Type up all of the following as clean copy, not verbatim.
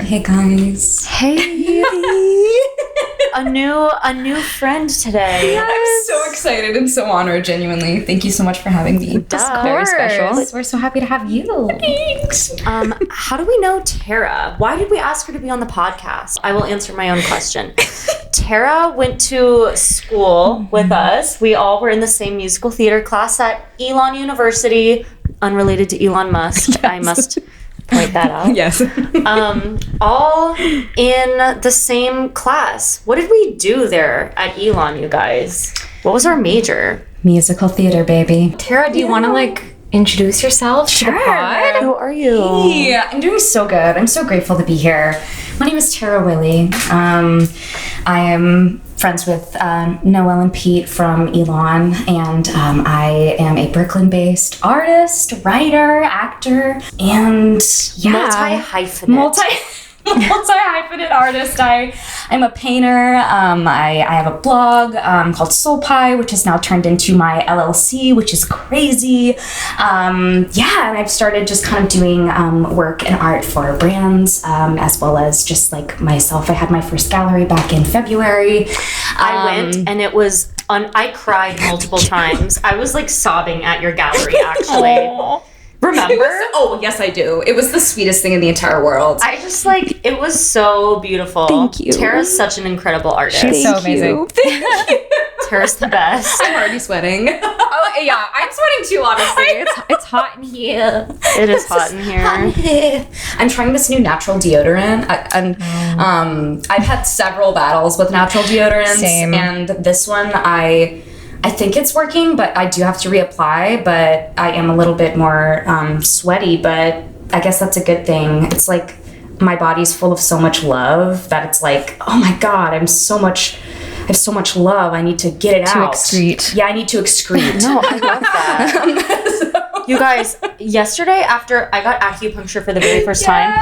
Hey guys. Hey. A new friend today. Yes. I'm so excited and so honored, genuinely. Thank you so much for having me. Very special. We're so happy to have you. Thanks. How do we know Tara? Why did we ask her to be on the podcast? I will answer my own question. Tara went to school with us. We all were in the same musical theater class at Elon University, unrelated to Elon Musk. Yes. I must point that out. Yes. All in the same class. What did we do there at Elon, you guys? What was our major? Musical theater, baby. Tara, do you want to introduce yourself to the pod? Who are you? Yeah, I'm doing so good. I'm so grateful to be here. My name is Tara Willey. I am friends with Noelle and Pete from Elon, and I am a Brooklyn-based artist, writer, actor, and multi-hyphenate artist. I'm a painter. I have a blog called Soul Pie, which has now turned into my LLC, which is crazy. And I've started just kind of doing work and art for brands, as well as just myself. I had my first gallery back in February. I went and it was I cried multiple times. I was sobbing at your gallery, actually. Remember? Yes, I do. It was the sweetest thing in the entire world. I just it was so beautiful. Thank you. Tara's such an incredible artist. She's so amazing. Thank you. Tara's the best. I'm already sweating. Oh, yeah. I'm sweating too, honestly. It's hot in here. It is hot in here. I'm trying this new natural deodorant. I've had several battles with natural deodorants. Same. And this one, I think it's working, but I do have to reapply. But I am a little bit more sweaty, but I guess that's a good thing. It's my body's full of so much love that it's oh my God, I have so much love. I need to get it out. To excrete. Yeah, I need to excrete. No, I love that. You guys, yesterday after I got acupuncture for the very first time,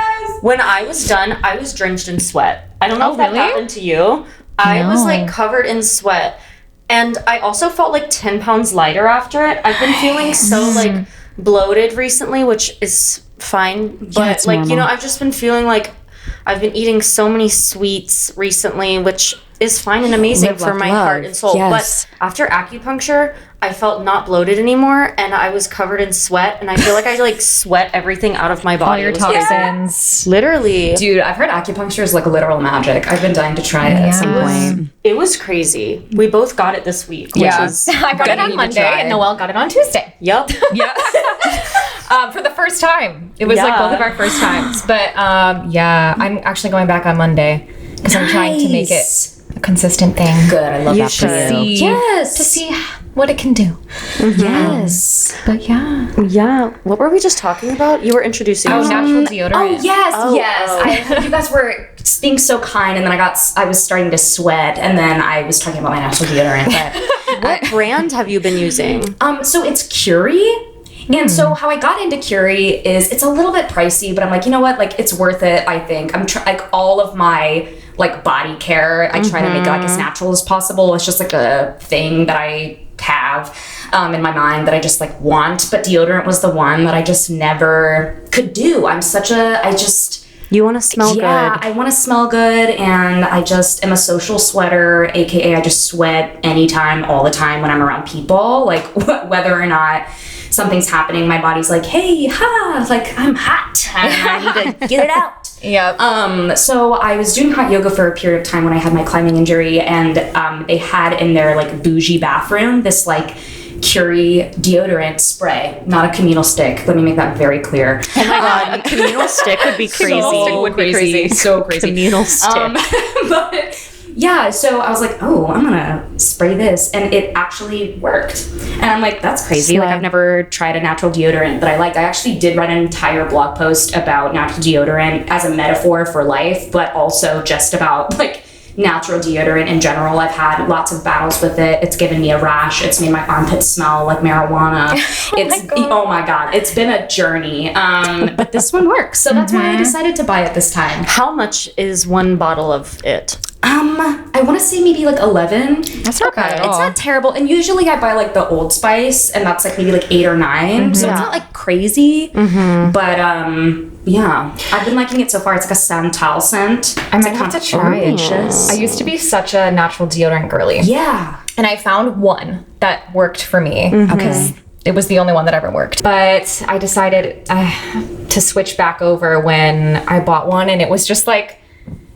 when I was done, I was drenched in sweat. I don't know if that really? happened to you. I was covered in sweat. And I also felt 10 pounds lighter after it. I've been feeling so bloated recently, which is fine. But I've just been feeling I've been eating so many sweets recently, which is fine and amazing for my heart and soul. Yes. But after acupuncture, I felt not bloated anymore, and I was covered in sweat, and I feel like I sweat everything out of my body. All your toxins. Literally. Dude, I've heard acupuncture is literal magic. I've been dying to try it at some point. It was crazy. We both got it this week. Yeah. Which is I got it on Monday, and Noelle got it on Tuesday. Yep. Yeah. For the first time. It was both of our first times. But I'm actually going back on Monday because I'm trying to make it a consistent thing. Good, I love that for you. To see what it can do. Mm-hmm. Yes. But Yeah. What were we just talking about? You were introducing natural deodorant. Oh, yes. You guys were being so kind, and then I was starting to sweat, and then I was talking about my natural deodorant. But What brand have you been using? So it's Curie. And so how I got into Curie is it's a little bit pricey, but I'm you know what? It's worth it, I think. I'm all of my body care, I try to make it as natural as possible. It's just a thing that I have in my mind that I just want. But deodorant was the one that I just never could do. You want to smell good. Yeah, I want to smell good, and I just am a social sweater, aka I just sweat anytime, all the time when I'm around people, whether or not something's happening, my body's hey, I'm hot, and I need to get it out. Yeah. So I was doing hot yoga for a period of time when I had my climbing injury, and they had in their bougie bathroom this Curie deodorant spray, not a communal stick. Let me make that very clear. Oh my God, a communal stick would be crazy. So crazy. Communal stick. But yeah, so I was I'm gonna spray this, and it actually worked. And I'm that's crazy. I've never tried a natural deodorant that I liked. I actually did write an entire blog post about natural deodorant as a metaphor for life, but also just about natural deodorant in general. I've had lots of battles with it. It's given me a rash. It's made my armpits smell like marijuana. Oh my God. It's been a journey. But this one works. So that's why I decided to buy it this time. How much is one bottle of it? I want to say maybe 11. That's not bad at all. It's not terrible. And usually I buy the Old Spice, and that's maybe 8 or 9. So it's not crazy. But Yeah, I've been liking it so far. It's like a santal scent. I might have to try it. I used to be such a natural deodorant girly. Yeah. And I found one that worked for me because it was the only one that ever worked. But I decided to switch back over when I bought one, and it was just like,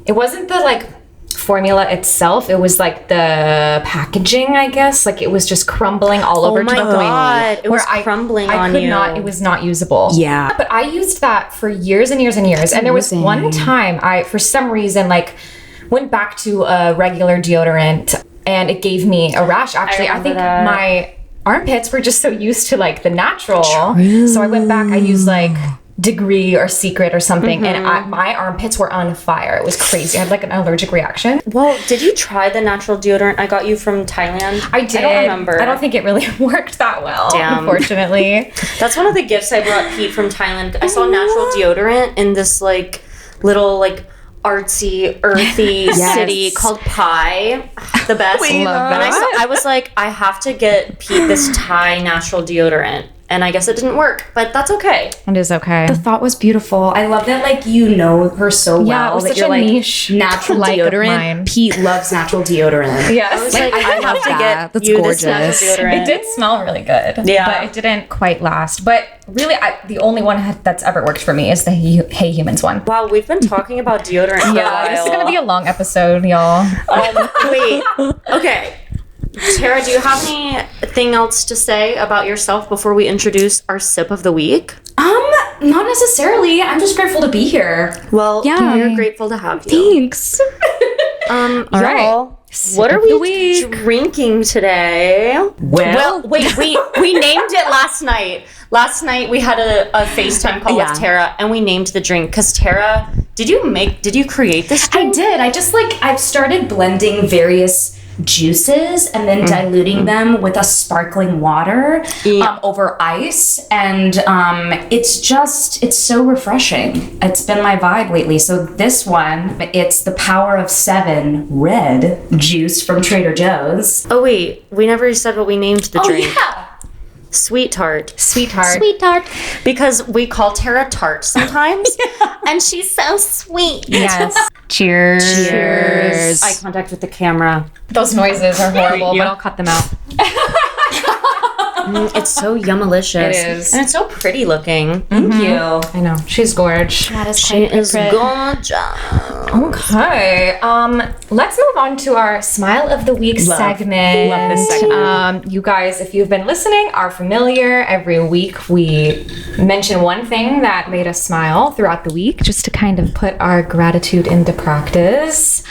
it wasn't the like formula itself, it was like the packaging, I guess. Like it was just crumbling all over to the point it was crumbling on you. It was not usable. Yeah. But I used that for years and years and years. And there was one time I, for some reason, like went back to a regular deodorant and it gave me a rash. Actually, I think my armpits were just so used to like the natural. So I went back, I used like Degree or Secret or something, and my armpits were on fire. It was crazy. I had like an allergic reaction. Well, did you try the natural deodorant I got you from Thailand? I did. I don't remember. I don't think it really worked that well, Damn. unfortunately. That's one of the gifts I brought Pete from Thailand. I saw natural deodorant in this like little like artsy, earthy city called Pai. The best. We love that. And I was like, I have to get Pete this Thai natural deodorant. And I guess it didn't work, but that's okay. It is okay. The thought was beautiful. I love that, like, you know her so well. it was that such you're a like, niche natural like of deodorant. mine. Pete loves natural deodorant. Yes. I was like, I have to that. get That's you gorgeous. this natural deodorant. It did smell really good. Yeah. But it didn't quite last. But really, the only one that's ever worked for me is the Hey Humans one. Wow, we've been talking about deodorant for a while. This is going to be a long episode, y'all. Wait. Okay. Tara, do you have anything else to say about yourself before we introduce our sip of the week? Not necessarily. I'm just grateful to be here. Well, Yeah. we're grateful to have you. Thanks. Y'all, right. what are of the we week. drinking today? Well, wait, we named it last night. Last night we had a FaceTime call with Tara and we named the drink because Tara, did you create this drink? I did. I've started blending various juices and then diluting them with a sparkling water over ice, and it's so refreshing. It's been my vibe lately. So this one, it's the Power of 7 red juice from Trader Joe's. Oh wait, we never said what we named the drink. Yeah. Sweet Tart. Sweetheart. Because we call Tara Tart sometimes. And she's so sweet. Yes. Cheers. Eye contact with the camera. Those noises are horrible, Yeah. but I'll cut them out. It's so yummalicious. It is. And it's so pretty looking. Thank you. I know. She's gorge. That is She is gorgeous. Okay. Let's move on to our Smile of the Week segment. Love this segment. You guys, if you've been listening, are familiar. Every week we mention one thing that made us smile throughout the week, just to kind of put our gratitude into practice.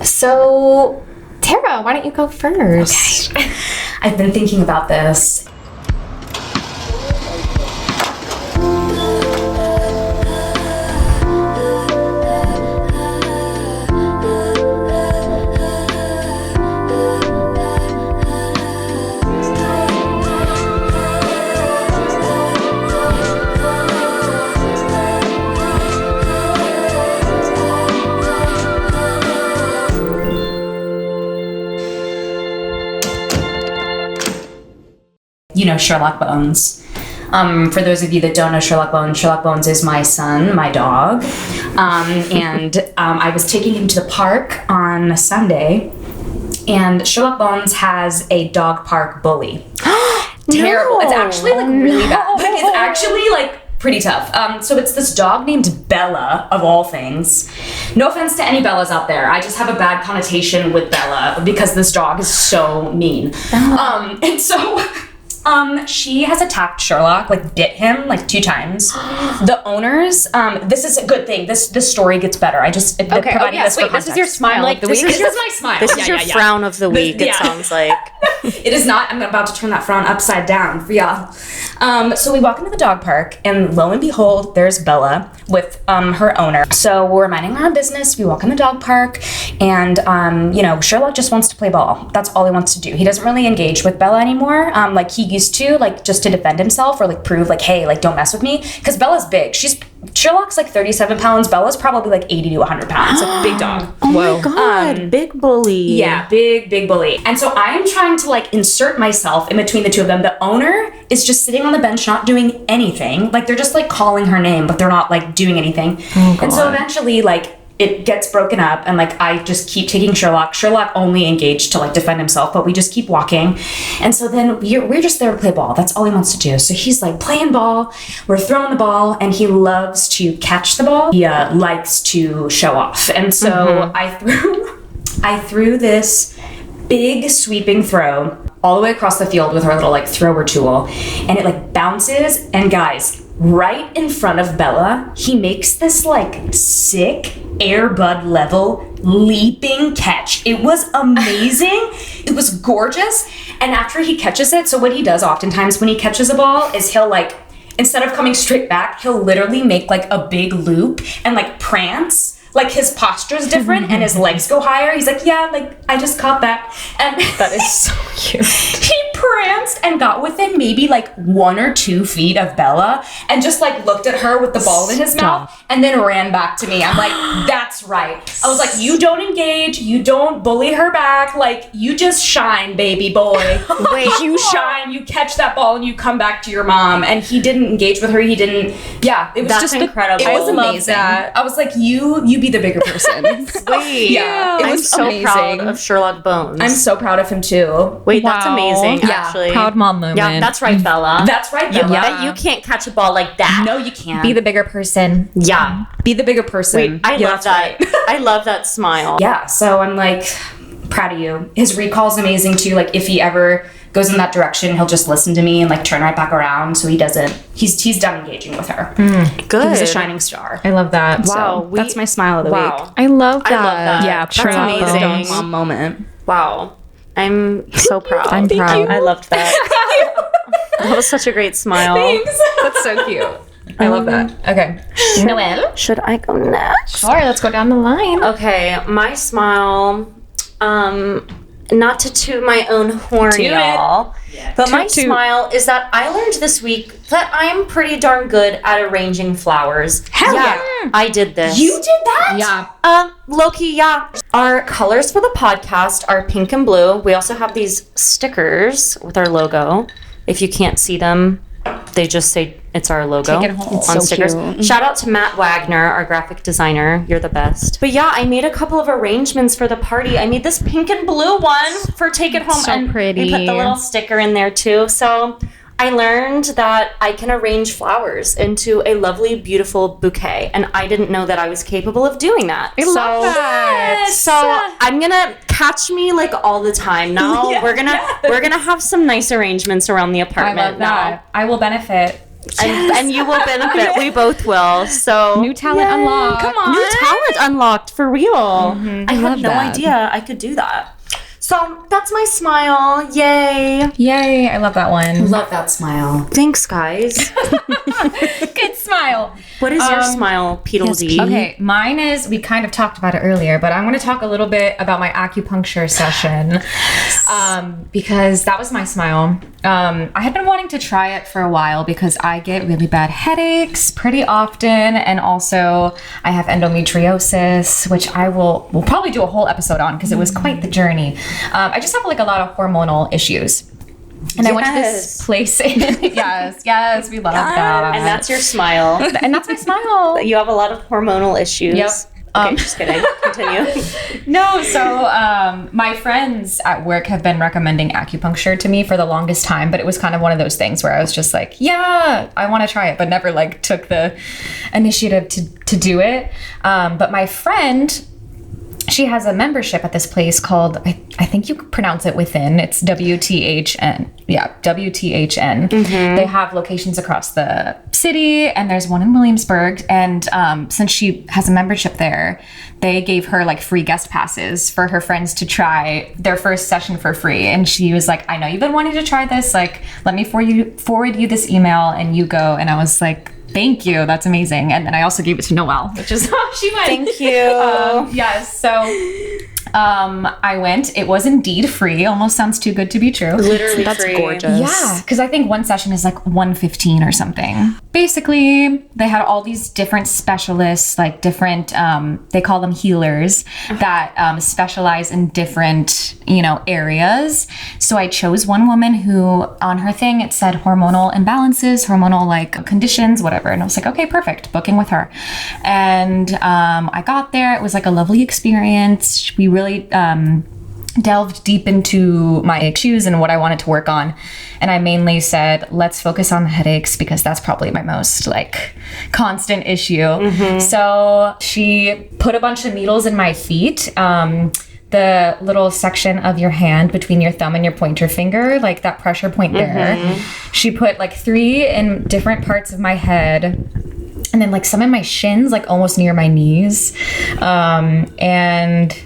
So, Tara, why don't you go first? Okay. I've been thinking about this. You know Sherlock Bones. For those of you that don't know Sherlock Bones is my son, my dog. I was taking him to the park on Sunday, and Sherlock Bones has a dog park bully. Terrible. It's actually like really bad. Like, it's actually like pretty tough. So it's this dog named Bella, of all things. No offense to any Bellas out there. I just have a bad connotation with Bella because this dog is so mean. She has attacked Sherlock, like bit him like 2 times. The owners, this is a good thing. This story gets better. This is your smile of the week. This is my smile. This is your frown of the week, it sounds like. It is not. I'm about to turn that frown upside down for y'all. So we walk into the dog park, and lo and behold, there's Bella with her owner. So we're minding our own business. We walk in the dog park, and Sherlock just wants to play ball. That's all he wants to do. He doesn't really engage with Bella anymore. Like he used to, like, just to defend himself or, like, prove, like, hey, like, don't mess with me. Because Bella's big. Sherlock's, like, 37 pounds. Bella's probably, like, 80 to 100 pounds. Like, big dog. Oh, my God. Big bully. Yeah, big bully. And so I am trying to, like, insert myself in between the two of them. The owner is just sitting on the bench, not doing anything. Like, they're just, like, calling her name, but they're not, like, doing anything. Oh, and so eventually, like, it gets broken up, and, like, I just keep taking Sherlock. Sherlock only engaged to, like, defend himself, but we just keep walking. And so then we're just there to play ball. That's all he wants to do. So he's, like, playing ball. We're throwing the ball, and he loves to catch the ball. He likes to show off. And so I threw this big sweeping throw all the way across the field with our little, like, thrower tool, and it, like, bounces, and guys, right in front of Bella, he makes this, like, sick Air Bud level leaping catch. It was amazing. It was gorgeous. And after he catches it, so what he does oftentimes when he catches a ball is he'll, like, instead of coming straight back, he'll literally make, like, a big loop and, like, prance. Like, his posture's different and his legs go higher. He's like, yeah, like, I just caught that. And that is so cute. He pranced and got within maybe, like, 1 or 2 feet of Bella and just, like, looked at her with the ball in his mouth and then ran back to me. I'm like, that's right. I was like, you don't engage. You don't bully her back. Like, you just shine, baby boy. Wait, you shine. You catch that ball and you come back to your mom. And he didn't engage with her. He didn't. Yeah, it was that's just incredible. It was amazing. I was like, you be the bigger person. Wait, yeah, I'm so proud of Sherlock Bones. I'm so proud of him too. Wait, that's amazing. Yeah. Actually, proud mom moment. Yeah, that's right, Bella. That's right, Bella. Yeah, you can't catch a ball like that. No, you can't. Be the bigger person. Yeah, be the bigger person. Wait, I love that. Right. I love that smile. Yeah, so I'm like, proud of you. His recall's amazing too. Like, if he ever goes in that direction, he'll just listen to me and, like, turn right back around. So he doesn't. He's done engaging with her. Good. He was a shining star. I love that. Wow, so that's my smile of the week. I love that. I love that. Yeah, that's amazing. Mom moment. Wow, I'm so proud. I'm proud. I loved that. That was such a great smile. Thanks. That's so cute. I love that. Okay. Noelle? Should I go next? Sure, let's go down the line. Okay, my smile, not to toot my own horn, y'all, but my smile is that I learned this week that I'm pretty darn good at arranging flowers. Hell yeah. I did this. You did that? Yeah. Low-key, yeah. Our colors for the podcast are pink and blue. We also have these stickers with our logo. If you can't see them, they just say it's our logo on so stickers. Cute. Shout out to Matt Wagner, our graphic designer. You're the best. But yeah, I made a couple of arrangements for the party. I made this pink and blue one for Take It Home. So and pretty. We put the little sticker in there too. So I learned that I can arrange flowers into a lovely, beautiful bouquet. And I didn't know that I was capable of doing that. I love that. So I'm gonna catch me, like, all the time now. Yeah. We're gonna have some nice arrangements around the apartment. I love that. I will benefit. And you will benefit. We both will. So New talent unlocked. Come on. new talent unlocked for real. I had love no that. idea I could do that. So that's my smile. Yay. Yay, I love that one. Love that smile. Thanks, guys. Good smile. What is your smile, Peedledee? Okay, mine is, we kind of talked about it earlier, but I'm going to talk a little bit about my acupuncture session because that was my smile. I had been wanting to try it for a while because I get really bad headaches pretty often, and also I have endometriosis, which we'll probably do a whole episode on because it was quite the journey. I just have, like, a lot of hormonal issues. And I went to this place. yes, we love that. And that's your smile. And that's my smile. You have a lot of hormonal issues. Yep. Okay, just kidding. Continue. No, so my friends at work have been recommending acupuncture to me for the longest time, but it was kind of one of those things where I was just like, yeah, I want to try it, but never, like, took the initiative to do it. But my friend, she has a membership at this place called, I think you could pronounce it Within. It's WTHN. Yeah, WTHN. Mm-hmm. They have locations across the city, and there's one in Williamsburg. And since she has a membership there, they gave her, like, free guest passes for her friends to try their first session for free. And she was like, I know you've been wanting to try this. Like, let me forward you this email and you go. And I was like, thank you. That's amazing. And then I also gave it to Noelle, which is how she went. Thank you. Yes. So I went. It was indeed free. Almost sounds too good to be true. Literally That's free. gorgeous. Yeah, because I think one session is like $115 or something. Basically, they had all these different specialists, like different, they call them healers, that specialize in different, areas. So I chose one woman who, on her thing, it said hormonal imbalances, hormonal like conditions, whatever. And I was like, okay, perfect, booking with her. And I got there. It was like a lovely experience. We really delved deep into my issues and what I wanted to work on. And I mainly said, let's focus on the headaches because that's probably my most like constant issue. So she put a bunch of needles in my feet. The little section of your hand between your thumb and your pointer finger, like that pressure point there. She put like 3 in different parts of my head. And then like some in my shins, like almost near my knees. And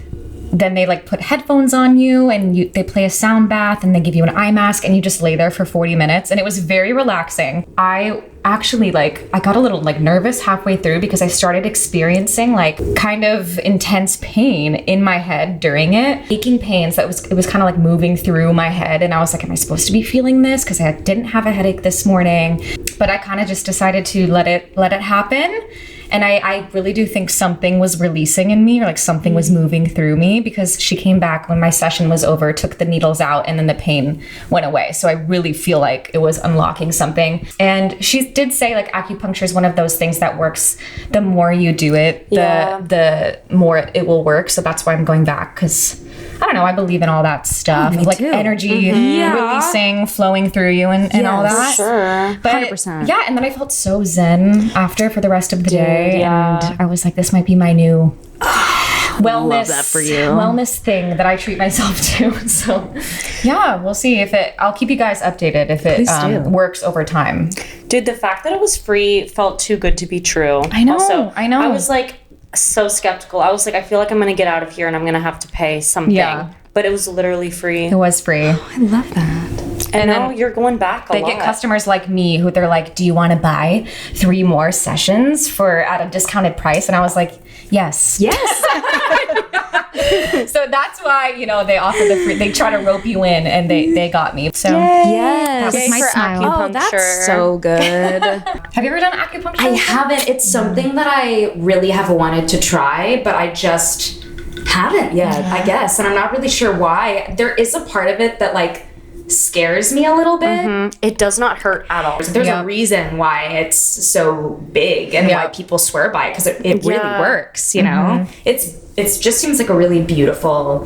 then they like put headphones on you and they play a sound bath and they give you an eye mask and you just lay there for 40 minutes. And it was very relaxing. I actually I got a little like nervous halfway through because I started experiencing like kind of intense pain in my head during it. Aching pains that it was kind of like moving through my head. And I was like, am I supposed to be feeling this? Because I didn't have a headache this morning. But I kind of just decided to let it happen. And I really do think something was releasing in me, or like something was moving through me, because she came back when my session was over, took the needles out, and then the pain went away. So I really feel like it was unlocking something. And she did say like acupuncture is one of those things that works. The more you do it, the more it will work. So that's why I'm going back, because I don't know, I believe in all that stuff. Like too. Energy releasing, flowing through you and all that. Sure. But 100%. Yeah, and then I felt so zen after for the rest of the day. And I was like, this might be my new wellness, love that for you. Wellness thing that I treat myself to. So yeah, we'll see if I'll keep you guys updated if it works over time. Dude, the fact that it was free felt too good to be true. I know. Also, I know. I was like so skeptical. I was like, I feel like I'm going to get out of here and I'm going to have to pay something. Yeah. But it was literally free. It was free. I love that. And now you're going back a lot. They get customers like me who they're like, do you want to buy 3 more sessions at a discounted price? And I was like, yes. So that's why, they offer the free, they try to rope you in, and they got me. So Yes. that was my smile. Oh, that's so good. Have you ever done acupuncture? I haven't. It's something that I really have wanted to try, but I just haven't yet, I guess. And I'm not really sure why. There is a part of it that like scares me a little bit. It does not hurt at all. There's a reason why it's so big and why people swear by it, because it really works, It just seems like a really beautiful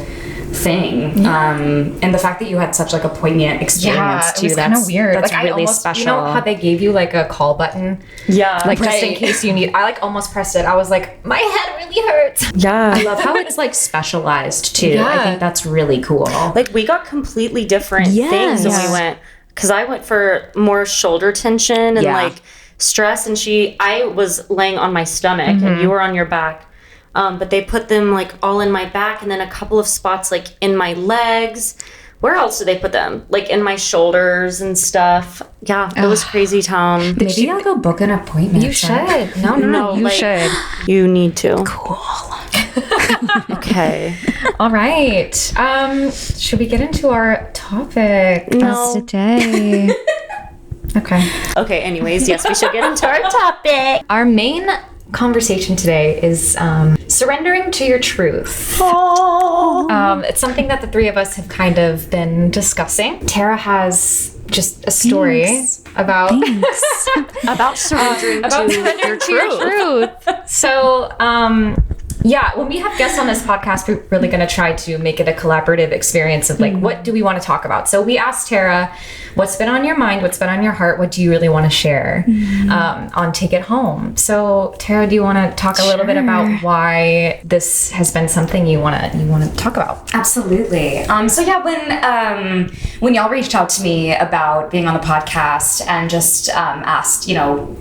thing. And the fact that you had such like a poignant experience too, that's kind of weird. That's like, really I almost, special. You know how they gave you like a call button? Yeah. Like just in case you need, I like almost pressed it. I was like, my head really hurts. Yeah. I love how it's like specialized too. Yeah. I think that's really cool. Like we got completely different things when we went, because I went for more shoulder tension and like stress, and I was laying on my stomach and you were on your back. But they put them like all in my back, and then a couple of spots like in my legs. Where else did they put them? Like in my shoulders and stuff. Yeah, it was crazy town. Maybe I'll go book an appointment. You should. No, you should. You need to. Cool. Okay. All right. Should we get into our topic? No. Today. Okay. Okay, anyways, yes, we should get into our topic. Our main conversation today is surrendering to your truth. It's something that the 3 of us have kind of been discussing. Tara has just a story about surrendering to your truth. So, when we have guests on this podcast, we're really going to try to make it a collaborative experience of like, what do we want to talk about? So we asked Tara, what's been on your mind? What's been on your heart? What do you really want to share on Take It Home? So Tara, do you want to talk a little bit about why this has been something you want to talk about? Absolutely. When y'all reached out to me about being on the podcast and just asked,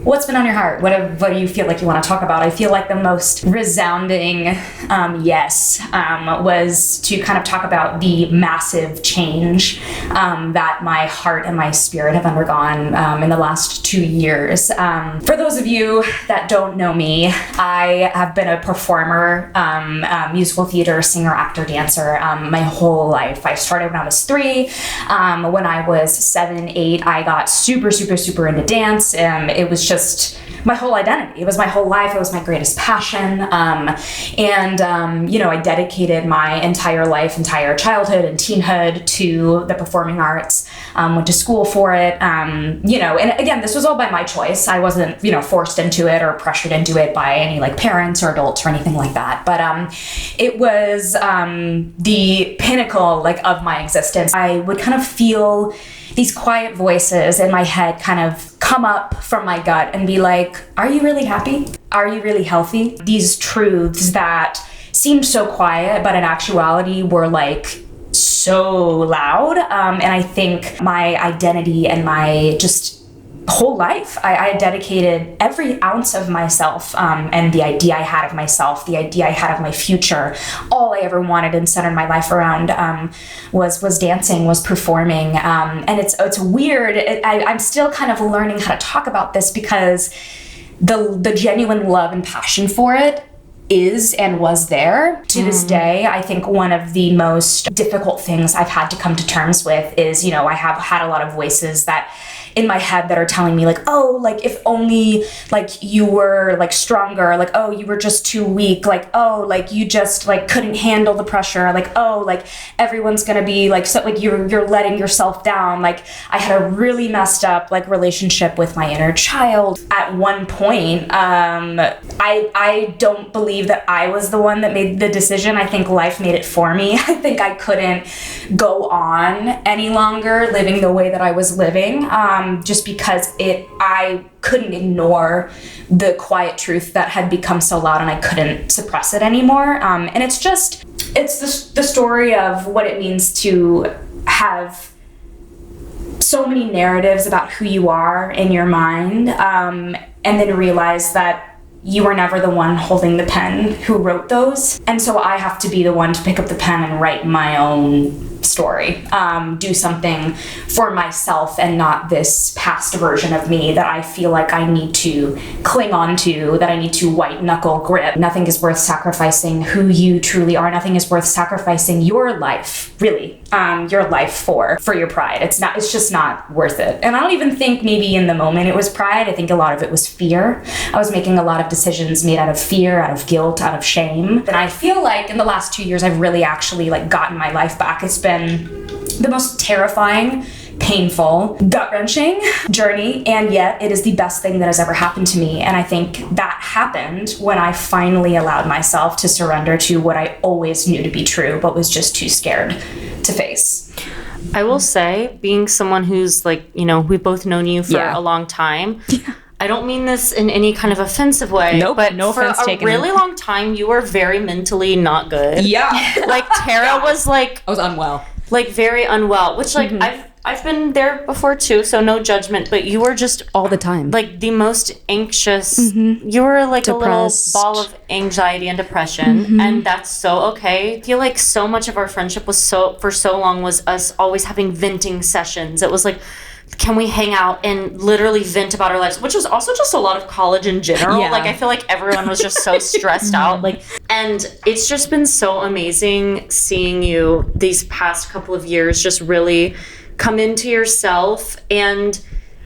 what's been on your heart? What do you feel like you want to talk about? I feel like the most resounding saying yes was to kind of talk about the massive change that my heart and my spirit have undergone in the last 2 years. For those of you that don't know me, I have been a performer, musical theater, singer, actor, dancer my whole life. I started when I was 3. When I was 7, 8, I got super into dance. It was just my whole identity. It was my whole life. It was my greatest passion. I dedicated my entire life, entire childhood and teenhood to the performing arts. Went to school for it. And again, this was all by my choice. I wasn't, forced into it or pressured into it by any like parents or adults or anything like that. But it was the pinnacle like of my existence. I would kind of feel these quiet voices in my head kind of come up from my gut and be like, are you really happy? Are you really healthy? These truths that seemed so quiet, but in actuality were like so loud. And I think my identity and my just whole life, I dedicated every ounce of myself and the idea I had of myself, the idea I had of my future. All I ever wanted and centered my life around was dancing, was performing. And it's weird. I'm still kind of learning how to talk about this because the genuine love and passion for it is and was there. To this day, I think one of the most difficult things I've had to come to terms with is, I have had a lot of voices that in my head that are telling me like, oh, like if only like you were like stronger, like, oh, you were just too weak, like, oh, like you just like couldn't handle the pressure, like, oh, like everyone's gonna be like, so like you're letting yourself down. Like I had a really messed up like relationship with my inner child. At one point, I don't believe that I was the one that made the decision. I think life made it for me. I think I couldn't go on any longer living the way that I was living. Just because I couldn't ignore the quiet truth that had become so loud and I couldn't suppress it anymore. And it's the story of what it means to have so many narratives about who you are in your mind, and then realize that you were never the one holding the pen who wrote those. And so I have to be the one to pick up the pen and write my own story, do something for myself and not this past version of me that I feel like I need to cling on to, that I need to white knuckle grip. Nothing is worth sacrificing who you truly are. Nothing is worth sacrificing your life, really, your life for your pride. It's just not worth it. And I don't even think maybe in the moment it was pride. I think a lot of it was fear. I was making a lot of decisions made out of fear, out of guilt, out of shame. And I feel like in the last 2 years, I've really actually like gotten my life back. It's been the most terrifying, painful, gut-wrenching journey, and yet it is the best thing that has ever happened to me. And I think that happened when I finally allowed myself to surrender to what I always knew to be true, but was just too scared to face. I will say, being someone who's like, we've both known you for a long time. Yeah. I don't mean this in any kind of offensive way. Nope, but no offense taken. For a really long time, you were very mentally not good. Yeah. Like Tara was like... I was unwell. Like very unwell, which like I've been there before too, so no judgment, but you were just all the time like the most anxious. You were like depressed. A little ball of anxiety and depression, and that's so okay. I feel like so much of our friendship was for so long was us always having venting sessions. It was like, can we hang out and literally vent about our lives, which was also just a lot of college in general. Like I feel like everyone was just so stressed out, like, and it's just been so amazing seeing you these past couple of years just really come into yourself, and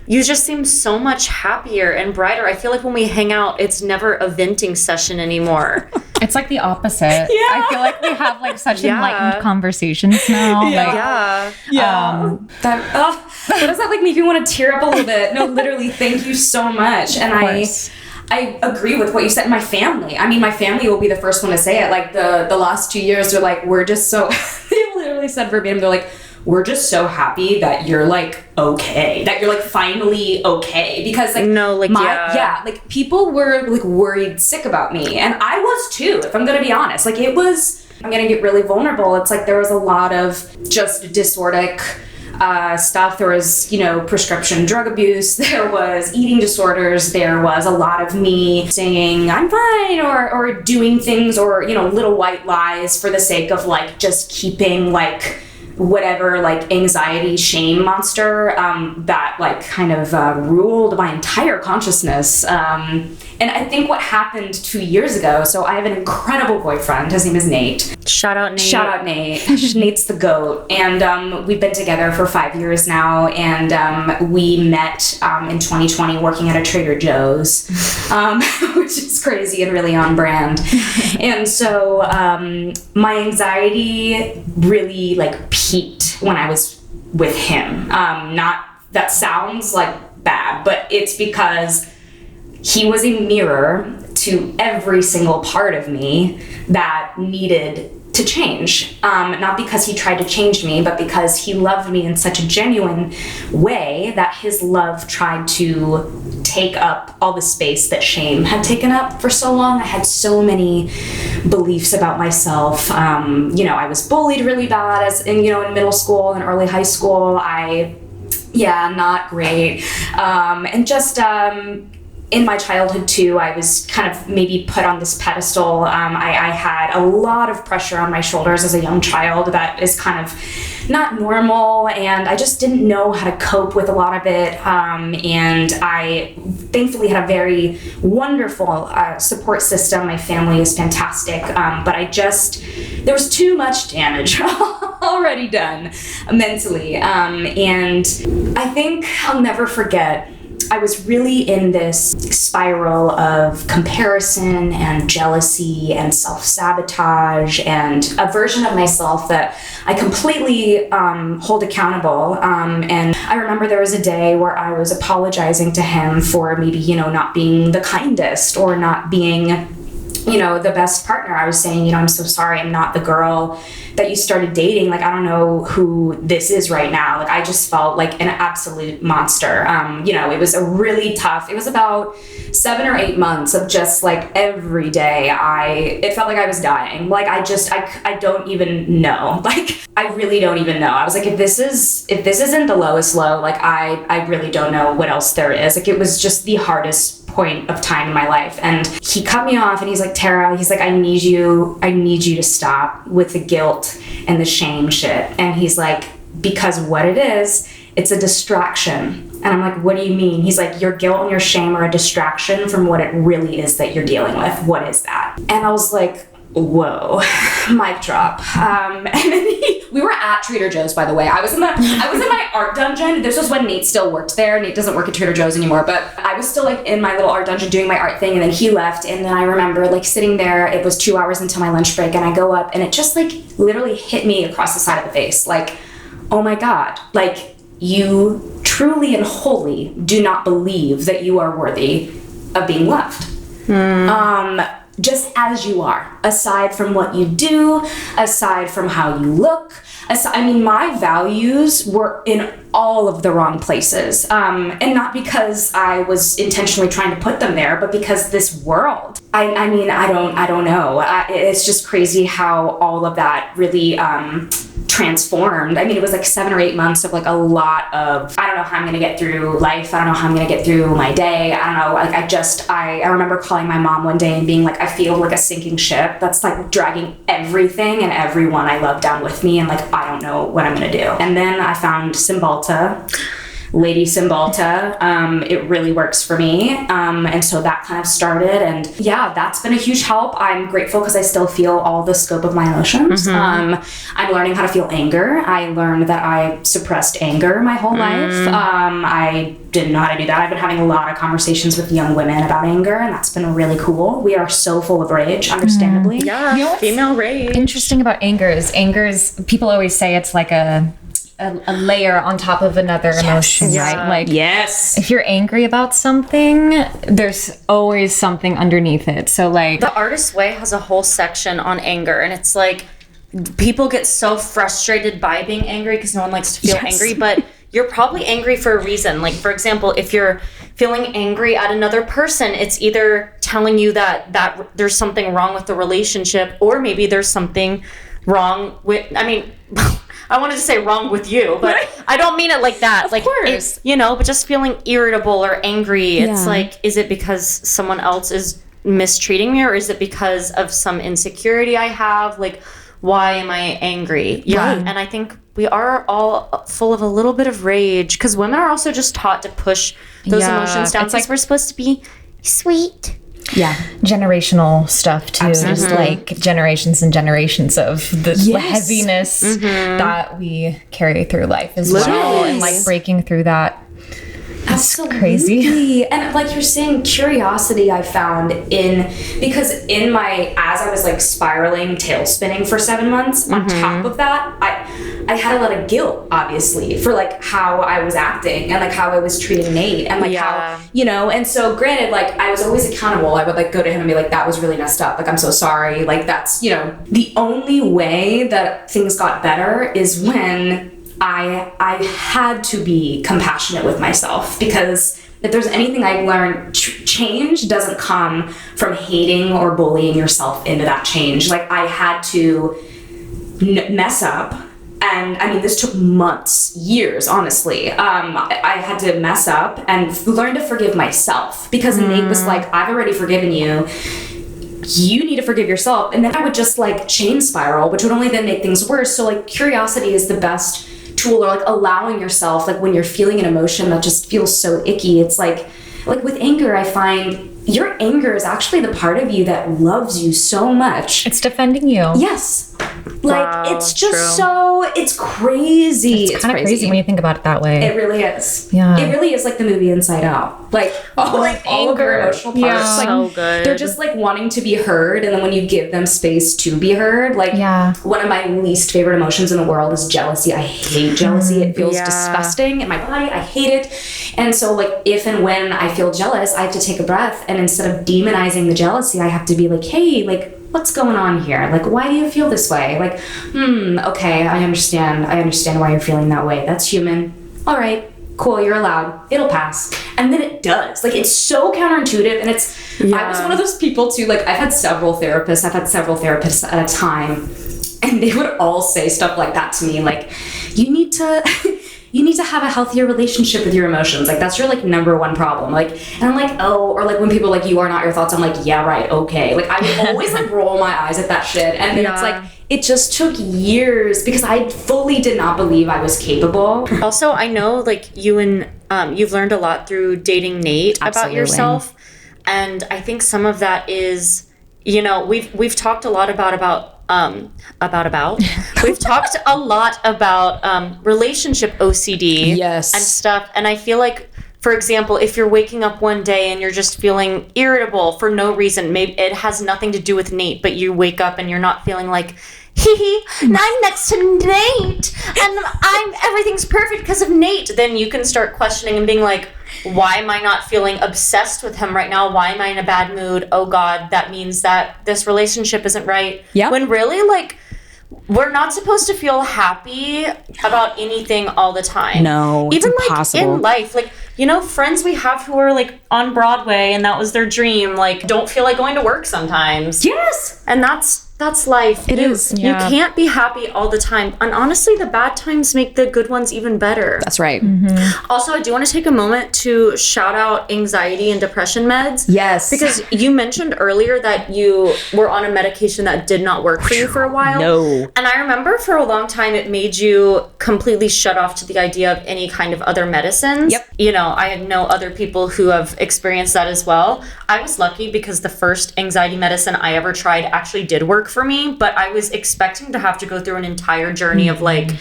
you just seem so much happier and brighter. I feel like when we hang out, it's never a venting session anymore. It's like the opposite. Yeah. I feel like we have like such enlightened conversations now. What does that like make me want to tear up a little bit? No, literally, thank you so much. And I agree with what you said. My family will be the first one to say it. Like the last 2 years, they're like, we're just so, they literally said verbatim, they're like, we're just so happy that you're like okay, that you're like finally okay, because like people were like worried sick about me, and I was too, if I'm gonna be honest. Like I'm gonna get really vulnerable. It's like there was a lot of just disordic stuff. There was, prescription drug abuse. There was eating disorders. There was a lot of me saying I'm fine or doing things or, little white lies for the sake of like just keeping like whatever like anxiety shame monster that like kind of ruled my entire consciousness. And I think what happened 2 years ago, so I have an incredible boyfriend. His name is Nate. Shout out Nate. Nate's the GOAT. And we've been together for 5 years now. And we met in 2020 working at a Trader Joe's, which is crazy and really on brand. And so my anxiety really like peaked when I was with him. That sounds like bad, but it's because he was a mirror to every single part of me that needed to change. Not because he tried to change me, but because he loved me in such a genuine way that his love tried to take up all the space that shame had taken up for so long. I had so many beliefs about myself. I was bullied really bad in middle school and early high school. Not great. And just in my childhood too, I was kind of maybe put on this pedestal. I had a lot of pressure on my shoulders as a young child that is kind of not normal, and I just didn't know how to cope with a lot of it. And I thankfully had a very wonderful support system. My family is fantastic, but there was too much damage already done mentally. And I think I'll never forget, I was really in this spiral of comparison and jealousy and self-sabotage and a version of myself that I completely hold accountable. And I remember there was a day where I was apologizing to him for maybe, not being the kindest or not being the best partner. I was saying, I'm so sorry, I'm not the girl that you started dating. Like, I don't know who this is right now. Like, I just felt like an absolute monster. It was it was about 7 or 8 months of just like every day it felt like I was dying. Like, I don't even know. Like, I really don't even know. I was like, if this isn't the lowest low, like I really don't know what else there is. Like, it was just the hardest point of time in my life. And he cut me off and he's like, Tara, he's like, I need you to stop with the guilt and the shame shit. And he's like, because what it is, it's a distraction. And I'm like, what do you mean? He's like, your guilt and your shame are a distraction from what it really is that you're dealing with. What is that? And I was like, whoa, mic drop. And then we were at Trader Joe's, by the way. I was in my art dungeon. This was when Nate still worked there. Nate doesn't work at Trader Joe's anymore, but I was still like in my little art dungeon doing my art thing, and then he left. And then I remember like sitting there, it was 2 hours until my lunch break, and I go up and it just like literally hit me across the side of the face. Like, oh my God, like you truly and wholly do not believe that you are worthy of being loved. Just as you are, aside from what you do, aside from how you look. My values were in all of the wrong places. And not because I was intentionally trying to put them there, but because this world, I don't know. It's just crazy how all of that really transformed. It was like 7 or 8 months of like a lot of, I don't know how I'm going to get through life. I don't know how I'm going to get through my day. I don't know. Like I remember calling my mom one day and being like, I feel like a sinking ship that's like dragging everything and everyone I love down with me. And like, I don't know what I'm going to do. And then I found Lady Cymbalta. It really works for me. And so that kind of started, and yeah, that's been a huge help. I'm grateful because I still feel all the scope of my emotions. I'm learning how to feel anger. I learned that I suppressed anger my whole life. I didn't know how to do that. I've been having a lot of conversations with young women about anger, and that's been really cool. We are so full of rage, understandably. Yeah, female rage. Interesting about anger is people always say it's like a layer on top of another emotion, right? Like, yes, if you're angry about something, there's always something underneath it. So like, The Artist's Way has a whole section on anger, and it's like people get so frustrated by being angry because no one likes to feel angry, but you're probably angry for a reason. Like, for example, if you're feeling angry at another person, it's either telling you that there's something wrong with the relationship, or maybe there's something wrong with, I mean, I wanted to say wrong with you, but I don't mean it like that. Of like, course. But just feeling irritable or angry. It's like, is it because someone else is mistreating me, or is it because of some insecurity I have? Like, why am I angry? Yeah. Right. And I think we are all full of a little bit of rage, because women are also just taught to push those emotions down, because we're supposed to be sweet. Yeah. Generational stuff too. Absolutely. Just like generations and generations of the heaviness that we carry through life as well. And like breaking through that. Absolutely. Crazy. And like you're saying, curiosity I found because as I was like spiraling, tail spinning for 7 months, on top of that, I had a lot of guilt, obviously, for like how I was acting and like how I was treating Nate and like how, and so granted, like I was always accountable. I would like go to him and be like, that was really messed up. Like, I'm so sorry. Like that's, the only way that things got better is when I had to be compassionate with myself, because if there's anything I've learned, change doesn't come from hating or bullying yourself into that change. Like I had to mess up. And I mean, this took months, years, honestly. I had to mess up and learn to forgive myself, because Nate was like, I've already forgiven you. You need to forgive yourself. And then I would just like chain spiral, which would only then make things worse. So like curiosity is the best tool, or like allowing yourself, like when you're feeling an emotion that just feels so icky. It's like with anger, I find your anger is actually the part of you that loves you so much. It's defending you. Yes. Like, it's just it's crazy. It's kind of crazy when you think about it that way. It really is. Yeah. It really is like the movie Inside Out. Like, all of your emotional parts. Like, so good. They're just like wanting to be heard, and then when you give them space to be heard, like, one of my least favorite emotions in the world is jealousy. I hate jealousy. It feels disgusting in my body. I hate it. And so, like, if and when I feel jealous, I have to take a breath, and instead of demonizing the jealousy, I have to be like, hey, like, what's going on here? Like, why do you feel this way? Like, okay, I understand why you're feeling that way. That's human. All right, cool, you're allowed. It'll pass. And then it does. Like, it's so counterintuitive, and I was one of those people too, like, I've had several therapists at a time, and they would all say stuff like that to me, like, you need to have a healthier relationship with your emotions. Like, that's your, like, number one problem. Like, and I'm like, oh, or like when people are like, you are not your thoughts. I'm like, yeah, right, okay. Like, I would always like roll my eyes at that shit. And then it's like, it just took years because I fully did not believe I was capable. Also, I know like you and you've learned a lot through dating Nate about yourself. And I think some of that is, we've talked a lot about we've talked a lot about relationship OCD and stuff, and I feel like, for example, if you're waking up one day and you're just feeling irritable for no reason, maybe it has nothing to do with Nate, but you wake up and you're not feeling like, I'm next to Nate and everything's perfect because of Nate, then you can start questioning and being like, why am I not feeling obsessed with him right now? Why am I in a bad mood? Oh God, that means that this relationship isn't right. Yeah. When really, like, we're not supposed to feel happy about anything all the time. No, even it's impossible. Like in life, like, friends we have who are like on Broadway and that was their dream, like, don't feel like going to work sometimes. Yes. And that's life. It is. You can't be happy all the time. And honestly, the bad times make the good ones even better. That's right. Mm-hmm. Also, I do want to take a moment to shout out anxiety and depression meds. Yes. Because you mentioned earlier that you were on a medication that did not work for you for a while. No. And I remember for a long time it made you completely shut off to the idea of any kind of other medicines. Yep. I know other people who have experienced that as well. I was lucky because the first anxiety medicine I ever tried actually did work for me, but I was expecting to have to go through an entire journey of like,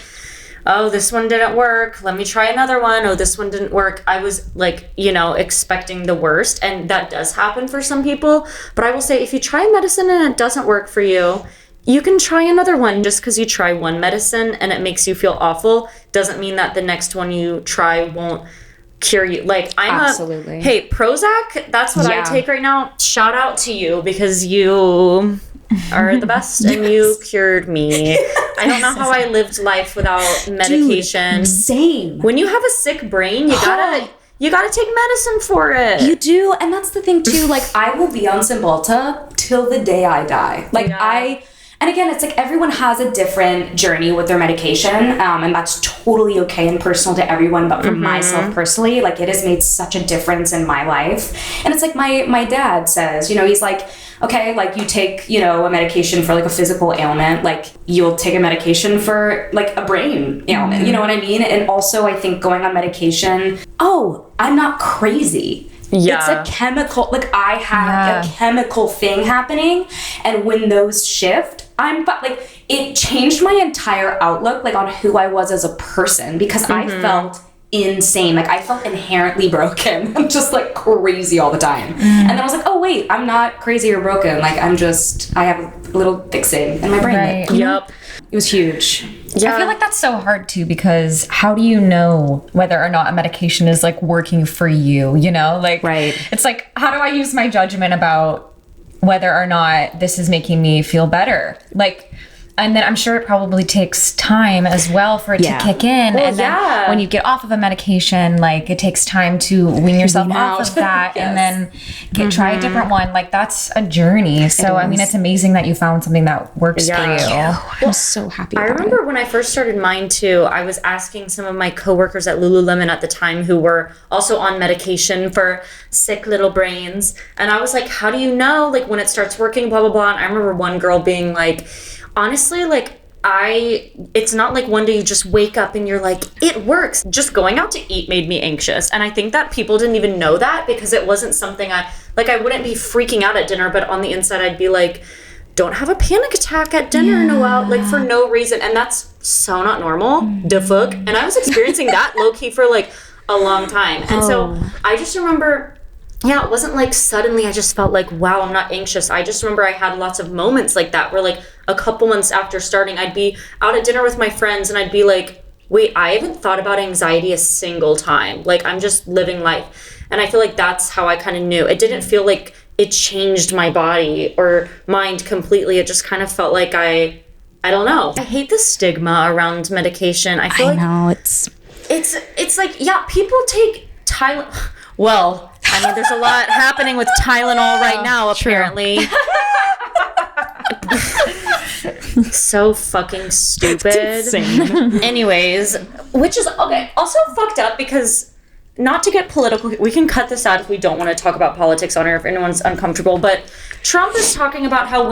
oh, this one didn't work, let me try another one. Oh, this one didn't work. I was like, expecting the worst, and that does happen for some people. But I will say, if you try medicine and it doesn't work for you, you can try another one. Just because you try one medicine and it makes you feel awful doesn't mean that the next one you try won't cure you. Like, Absolutely. Hey, Prozac, that's what I take right now. Shout out to you because you are the best and you cured me. I don't know how I lived life without medication. Dude, same. When you have a sick brain, you gotta take medicine for it. You do, and that's the thing too. Like, I will be on Cymbalta till the day I die. Like, And again, it's like everyone has a different journey with their medication, and that's totally okay and personal to everyone. But for myself personally, like it has made such a difference in my life. And it's like my dad says, you know, he's like, okay, like you take, you know, a medication for like a physical ailment, like you'll take a medication for like a brain ailment, you know what I mean? And also I think going on medication, I'm not crazy. Yeah. It's a chemical, like I have a chemical thing happening. And when those shift, like it changed my entire outlook, like on who I was as a person, because I felt insane. Like I felt inherently broken. I'm just like crazy all the time. And then I was like, oh wait, I'm not crazy or broken. Like I have a little fixing in my brain. Right. Yep. It was huge. Yeah. I feel like that's so hard too, because how do you know whether or not a medication is like working for you, you know? Like, it's like, how do I use my judgment about whether or not this is making me feel better? Like, and then I'm sure it probably takes time as well for it to kick in. Well, and then when you get off of a medication, like it takes time to wean yourself off of that and then try a different one. Like that's a journey. So, I mean, it's amazing that you found something that works for you. I'm so happy I remember when I first started mine too, I was asking some of my coworkers at Lululemon at the time who were also on medication for sick little brains. And I was like, how do you know, like when it starts working, blah, blah, blah. And I remember one girl being like, honestly, like it's not like one day you just wake up and you're like, it works. Just going out to eat made me anxious. And I think that people didn't even know that because it wasn't something I wouldn't be freaking out at dinner, but on the inside I'd be like, don't have a panic attack at dinner, Noelle, like for no reason. And that's so not normal. The fuck. And I was experiencing that low key for like a long time. And so I just remember, it wasn't like suddenly I just felt like, wow, I'm not anxious. I just remember I had lots of moments like that where like a couple months after starting, I'd be out at dinner with my friends and I'd be like, wait, I haven't thought about anxiety a single time. Like I'm just living life. And I feel like that's how I kind of knew. It didn't feel like it changed my body or mind completely. It just kind of felt like I don't know. I hate the stigma around medication. I feel it's like, people take Tylenol. Well, I mean, there's a lot happening with Tylenol right now, apparently. So fucking stupid. Insane. Anyways, which is okay. Also fucked up because, not to get political, we can cut this out if we don't want to talk about politics on air if anyone's uncomfortable, but Trump is talking about how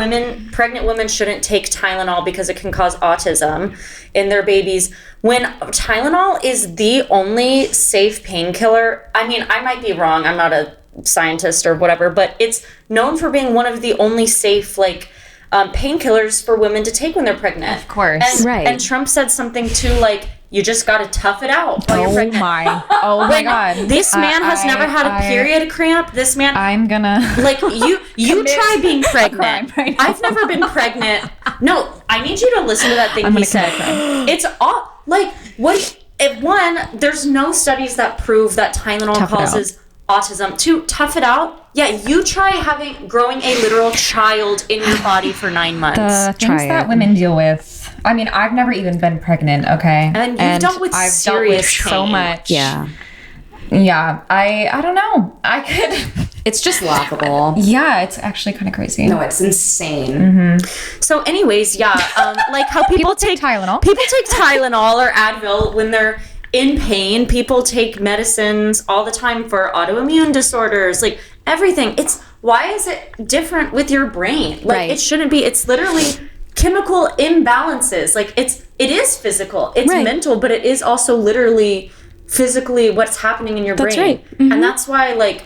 pregnant women shouldn't take Tylenol because it can cause autism in their babies, when Tylenol is the only safe painkiller. I mean, I might be wrong. I'm not a scientist or whatever, but it's known for being one of the only safe, like, painkillers for women to take when they're pregnant. Of course. And Trump said something too, like, you just gotta tough it out while you're pregnant. Oh my God. This man has never had a period cramp. This man. I'm gonna. Like, you try being pregnant. Right, I've never been pregnant. No, I need you to listen to that thing he said. It's all, like, there's no studies that prove that Tylenol causes autism. To tough it out, you try growing a literal child in your body for 9 months. The things that women deal with. I mean, I've never even been pregnant, okay? And you've dealt with serious pain. So much. Yeah. Yeah. I don't know. I could. It's just laughable. Yeah, it's actually kind of crazy. No, it's insane. So anyways, like how people take Tylenol. People take Tylenol or Advil when they're in pain. People take medicines all the time for autoimmune disorders, like everything. Why is it different with your brain? Like it shouldn't be. It's literally chemical imbalances. Like it is physical. It's mental, but it is also literally physically what's happening in your brain. Right. And that's why like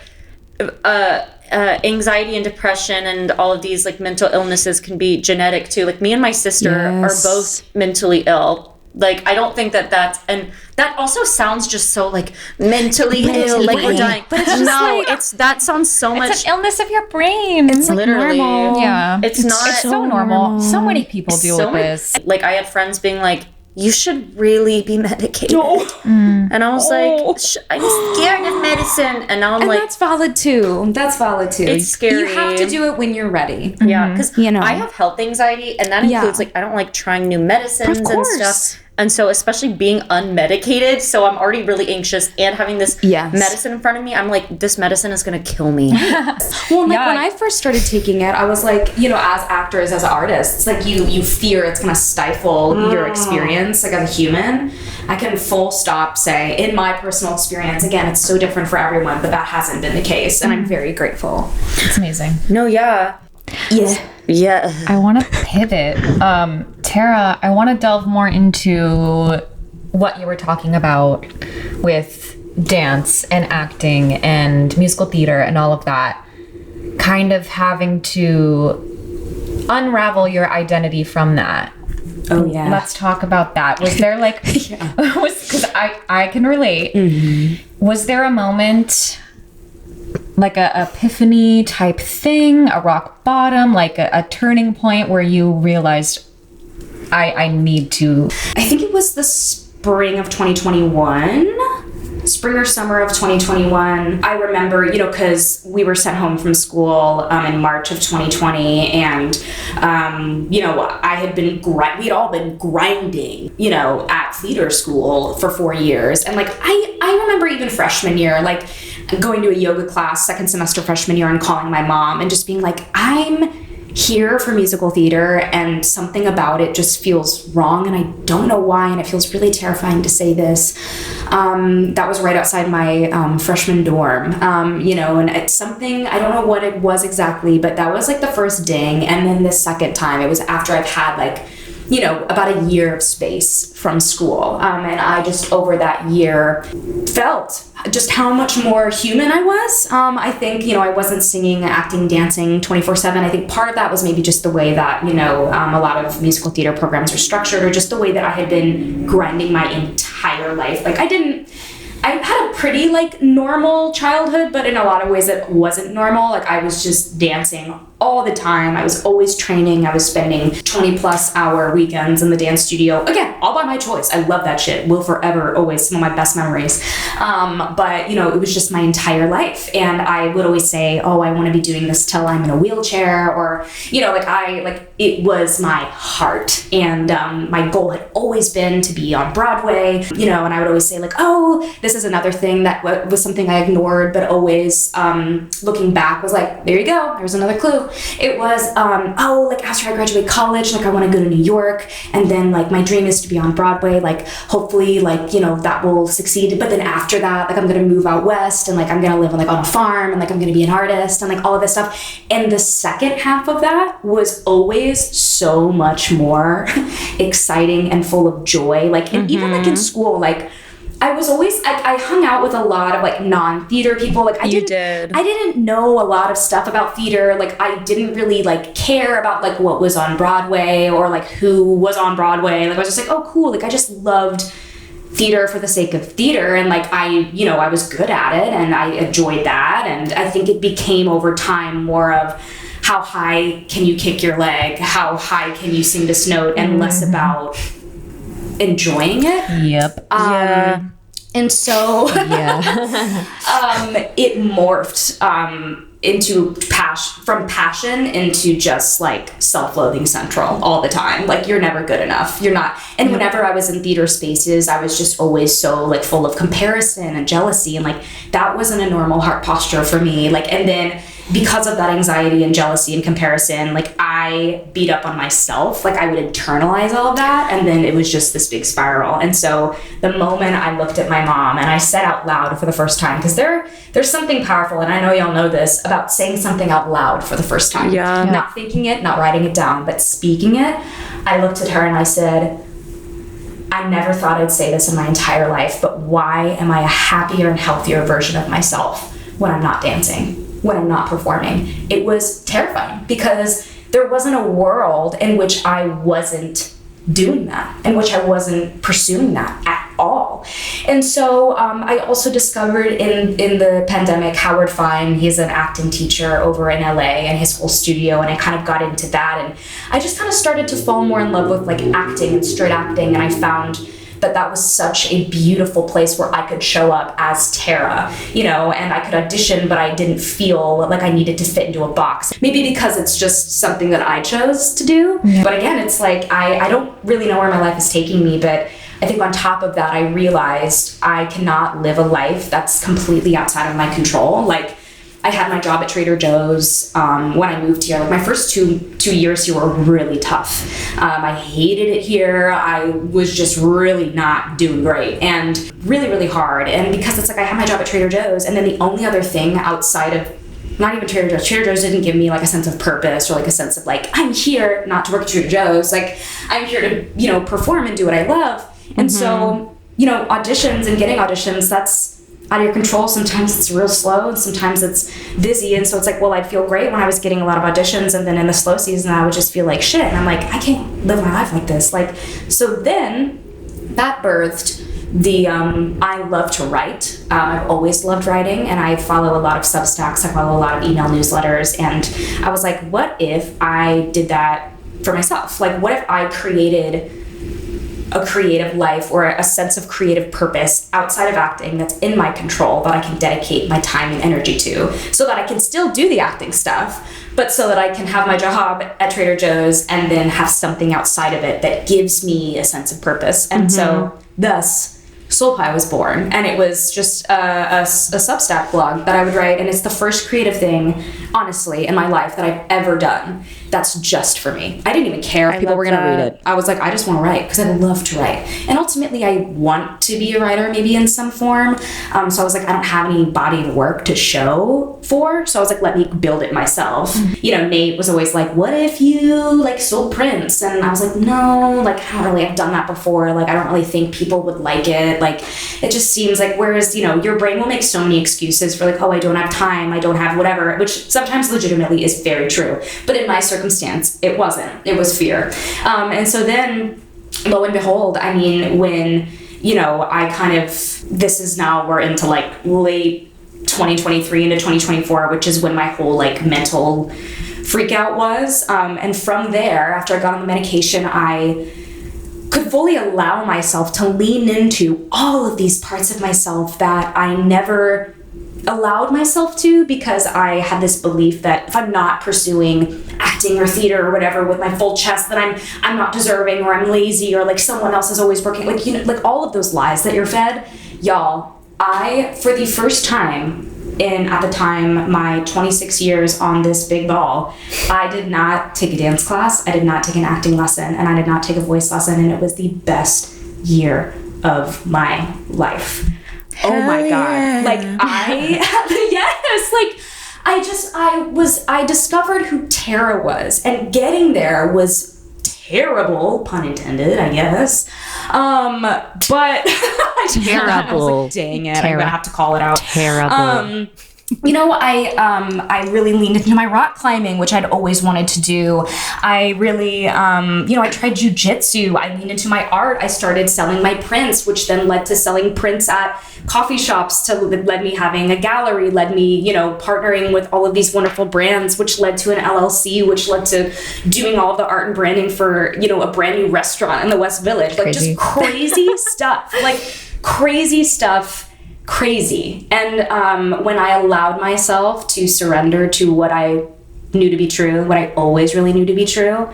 anxiety and depression and all of these like mental illnesses can be genetic too. Like me and my sister are both mentally ill. Like, I don't think and that also sounds just so like mentally ill, like we're dying. But it's just that sounds so much. It's an illness of your brain. It's like literally normal. Yeah. It's so normal. So many people deal with this. Like, I had friends being like, you should really be medicated. And I was like, I'm scared of medicine. And now I'm like, that's valid too. It's scary. You have to do it when you're ready. Yeah, because I have health anxiety, and that includes like I don't like trying new medicines and stuff. And so especially being unmedicated, so I'm already really anxious, and having this medicine in front of me, I'm like, this medicine is gonna kill me. Well, like when I first started taking it, I was like, you know, as actors, as artists, like you fear it's gonna stifle your experience, like as a human. I can full stop say, in my personal experience, again, it's so different for everyone, but that hasn't been the case, and I'm very grateful. It's amazing. No, yeah. I want to pivot. Tara, I want to delve more into what you were talking about with dance and acting and musical theater and all of that, kind of having to unravel your identity from that. Oh yeah. Let's talk about that. Was there like, because I can relate. Mm-hmm. Was there a moment, like a epiphany type thing, a rock bottom, like a turning point where you realized I need to? I think it was the spring of 2021. Spring or summer of 2021. I remember, you know, because we were sent home from school in March of 2020, and you know, I had been we'd all been grinding, you know, at theater school for 4 years, and like I remember even freshman year, like going to a yoga class second semester freshman year and calling my mom and just being like, I'm here for musical theater and something about it just feels wrong and I don't know why, and it feels really terrifying to say this. That was right outside my freshman dorm, you know, and it's something, I don't know what it was exactly, but that was like the first ding. And then the second time, it was after I've had like, you know, about a year of space from school. And I just over that year felt just how much more human I was. I think, you know, I wasn't singing, acting, dancing 24/7. I think part of that was maybe just the way that, you know, a lot of musical theater programs are structured, or just the way that I had been grinding my entire life. Like I had a pretty like normal childhood, but in a lot of ways it wasn't normal. Like I was just dancing all the time. I was always training. I was spending 20+ hour weekends in the dance studio. Again, all by my choice. I love that shit. Will forever, always, some of my best memories. But you know, it was just my entire life. And I would always say, oh, I want to be doing this till I'm in a wheelchair, or, you know, it was my heart. And my goal had always been to be on Broadway, you know, and I would always say like, oh, this is another thing that was something I ignored, but always looking back was like, there you go, there's another clue. It was, like after I graduate college, like I want to go to New York, and then like my dream is to be on Broadway, like hopefully like, you know, that will succeed. But then after that, like I'm going to move out west, and like I'm going to live like on a farm, and like I'm going to be an artist, and like all of this stuff. And the second half of that was always so much more exciting and full of joy. Like, and even like in school, like I was always, I hung out with a lot of like non-theater people. Like I didn't know a lot of stuff about theater. Like I didn't really like care about like what was on Broadway or like who was on Broadway. Like I was just like, oh cool. Like I just loved theater for the sake of theater. And like I was good at it and I enjoyed that. And I think it became over time more of how high can you kick your leg? How high can you sing this note? And less about enjoying it. Yep. And so it morphed into from passion into just like self-loathing central all the time. Like you're never good enough. You're not. And whenever I was in theater spaces, I was just always so like full of comparison and jealousy, and like that wasn't a normal heart posture for me. Like, and then because of that anxiety and jealousy and comparison, like I beat up on myself. Like I would internalize all of that, and then it was just this big spiral. And so the moment I looked at my mom and I said out loud for the first time, because there's something powerful, and I know y'all know this, about saying something out loud for the first time. Yeah. Not thinking it, not writing it down, but speaking it. I looked at her and I said, I never thought I'd say this in my entire life, but why am I a happier and healthier version of myself when I'm not dancing, when I'm not performing? It was terrifying because there wasn't a world in which I wasn't doing that, in which I wasn't pursuing that at all. And so I also discovered in the pandemic, Howard Fine, he's an acting teacher over in LA, and his whole studio, and I kind of got into that, and I just kind of started to fall more in love with like acting and straight acting, and I found that was such a beautiful place where I could show up as Tara, you know, and I could audition, but I didn't feel like I needed to fit into a box. Maybe because it's just something that I chose to do. Yeah. But again, it's like, I don't really know where my life is taking me, but I think on top of that, I realized I cannot live a life that's completely outside of my control. Like, I had my job at Trader Joe's when I moved here. Like, my first two years here were really tough. I hated it here. I was just really not doing great and really, really hard. And because it's like I had my job at Trader Joe's, and then the only other thing outside of, not even Trader Joe's didn't give me like a sense of purpose or like a sense of like, I'm here not to work at Trader Joe's. Like, I'm here to, perform and do what I love. And so, auditions and getting auditions, that's out of your control. Sometimes it's real slow and sometimes it's busy. And so it's like, well, I'd feel great when I was getting a lot of auditions, and then in the slow season, I would just feel like shit. And I'm like, I can't live my life like this. Like, so then that birthed the, I love to write. I've always loved writing, and I follow a lot of Substacks. I follow a lot of email newsletters. And I was like, what if I did that for myself? Like, what if I created a creative life or a sense of creative purpose outside of acting that's in my control, that I can dedicate my time and energy to, so that I can still do the acting stuff, but so that I can have my job at Trader Joe's and then have something outside of it that gives me a sense of purpose. And so thus Soul Pie was born, and it was just a Substack blog that I would write, and it's the first creative thing, honestly, in my life that I've ever done that's just for me. I didn't even care if people were going to read it. I was like, I just want to write because I love to write. And ultimately, I want to be a writer, maybe in some form. So I was like, I don't have any body of work to show for. So I was like, let me build it myself. Nate was always like, what if you sold prints? And I was like, no, I don't really have done that before. I don't really think people would like it. It just seems like, whereas, your brain will make so many excuses for oh, I don't have time, I don't have whatever, which sometimes legitimately is very true. But in my circumstance, it wasn't. It was fear. And so then, lo and behold, I mean, when, I kind of, this is now, we're into late 2023 into 2024, which is when my whole mental freak out was. And from there, after I got on the medication, I could fully allow myself to lean into all of these parts of myself that I never allowed myself to, because I had this belief that if I'm not pursuing acting or theater or whatever with my full chest, that I'm not deserving, or I'm lazy, or someone else is always working, all of those lies that you're fed. Y'all, I, for the first time at the time, my 26 years on this big ball, I did not take a dance class, I did not take an acting lesson, and I did not take a voice lesson, and it was the best year of my life. Hell, oh my God. I discovered who Tara was, and getting there was terrible, pun intended, I guess. But terrible. I was like, dang it, I'm gonna have to call it out. Terrible. I really leaned into my rock climbing, which I'd always wanted to do. I really, I tried jujitsu. I leaned into my art. I started selling my prints, which then led to selling prints at coffee shops, led me having a gallery, led me, partnering with all of these wonderful brands, which led to an LLC, which led to doing all of the art and branding for, a brand new restaurant in the West Village. Just crazy stuff, crazy stuff. Crazy. And when I allowed myself to surrender to what I knew to be true, what I always really knew to be true,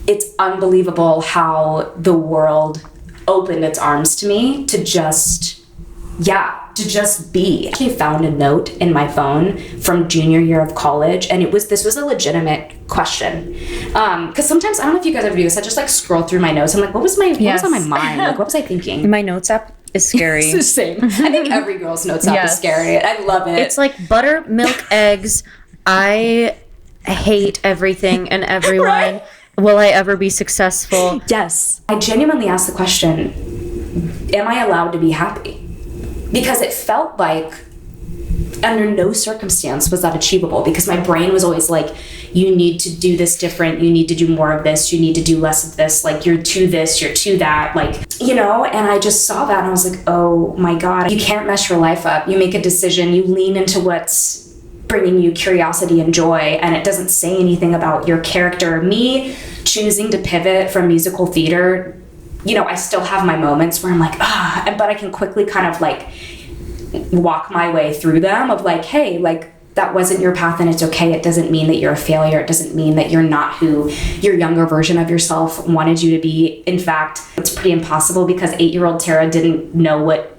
it's unbelievable how the world opened its arms to me to just be. I actually found a note in my phone from junior year of college, and this was a legitimate question. Because sometimes, I don't know if you guys ever do this, I just scroll through my notes. I'm like, what was on my mind? What was I thinking? My notes app is scary. It's the same. I think every girl's notes app is scary. I love it. It's like butter, milk, eggs. I hate everything and everyone. Right? Will I ever be successful? Yes. I genuinely asked the question, am I allowed to be happy? Because it felt like under no circumstance was that achievable, because my brain was always like, you need to do this different, you need to do more of this, you need to do less of this, you're to this, you're to that, and I just saw that and I was like, oh my God, you can't mess your life up. You make a decision, you lean into what's bringing you curiosity and joy, and it doesn't say anything about your character. Me choosing to pivot from musical theater, I still have my moments where I'm like, but I can quickly kind of walk my way through them of hey, that wasn't your path and it's okay. It doesn't mean that you're a failure. It doesn't mean that you're not who your younger version of yourself wanted you to be. In fact, it's pretty impossible because 8-year-old Tara didn't know what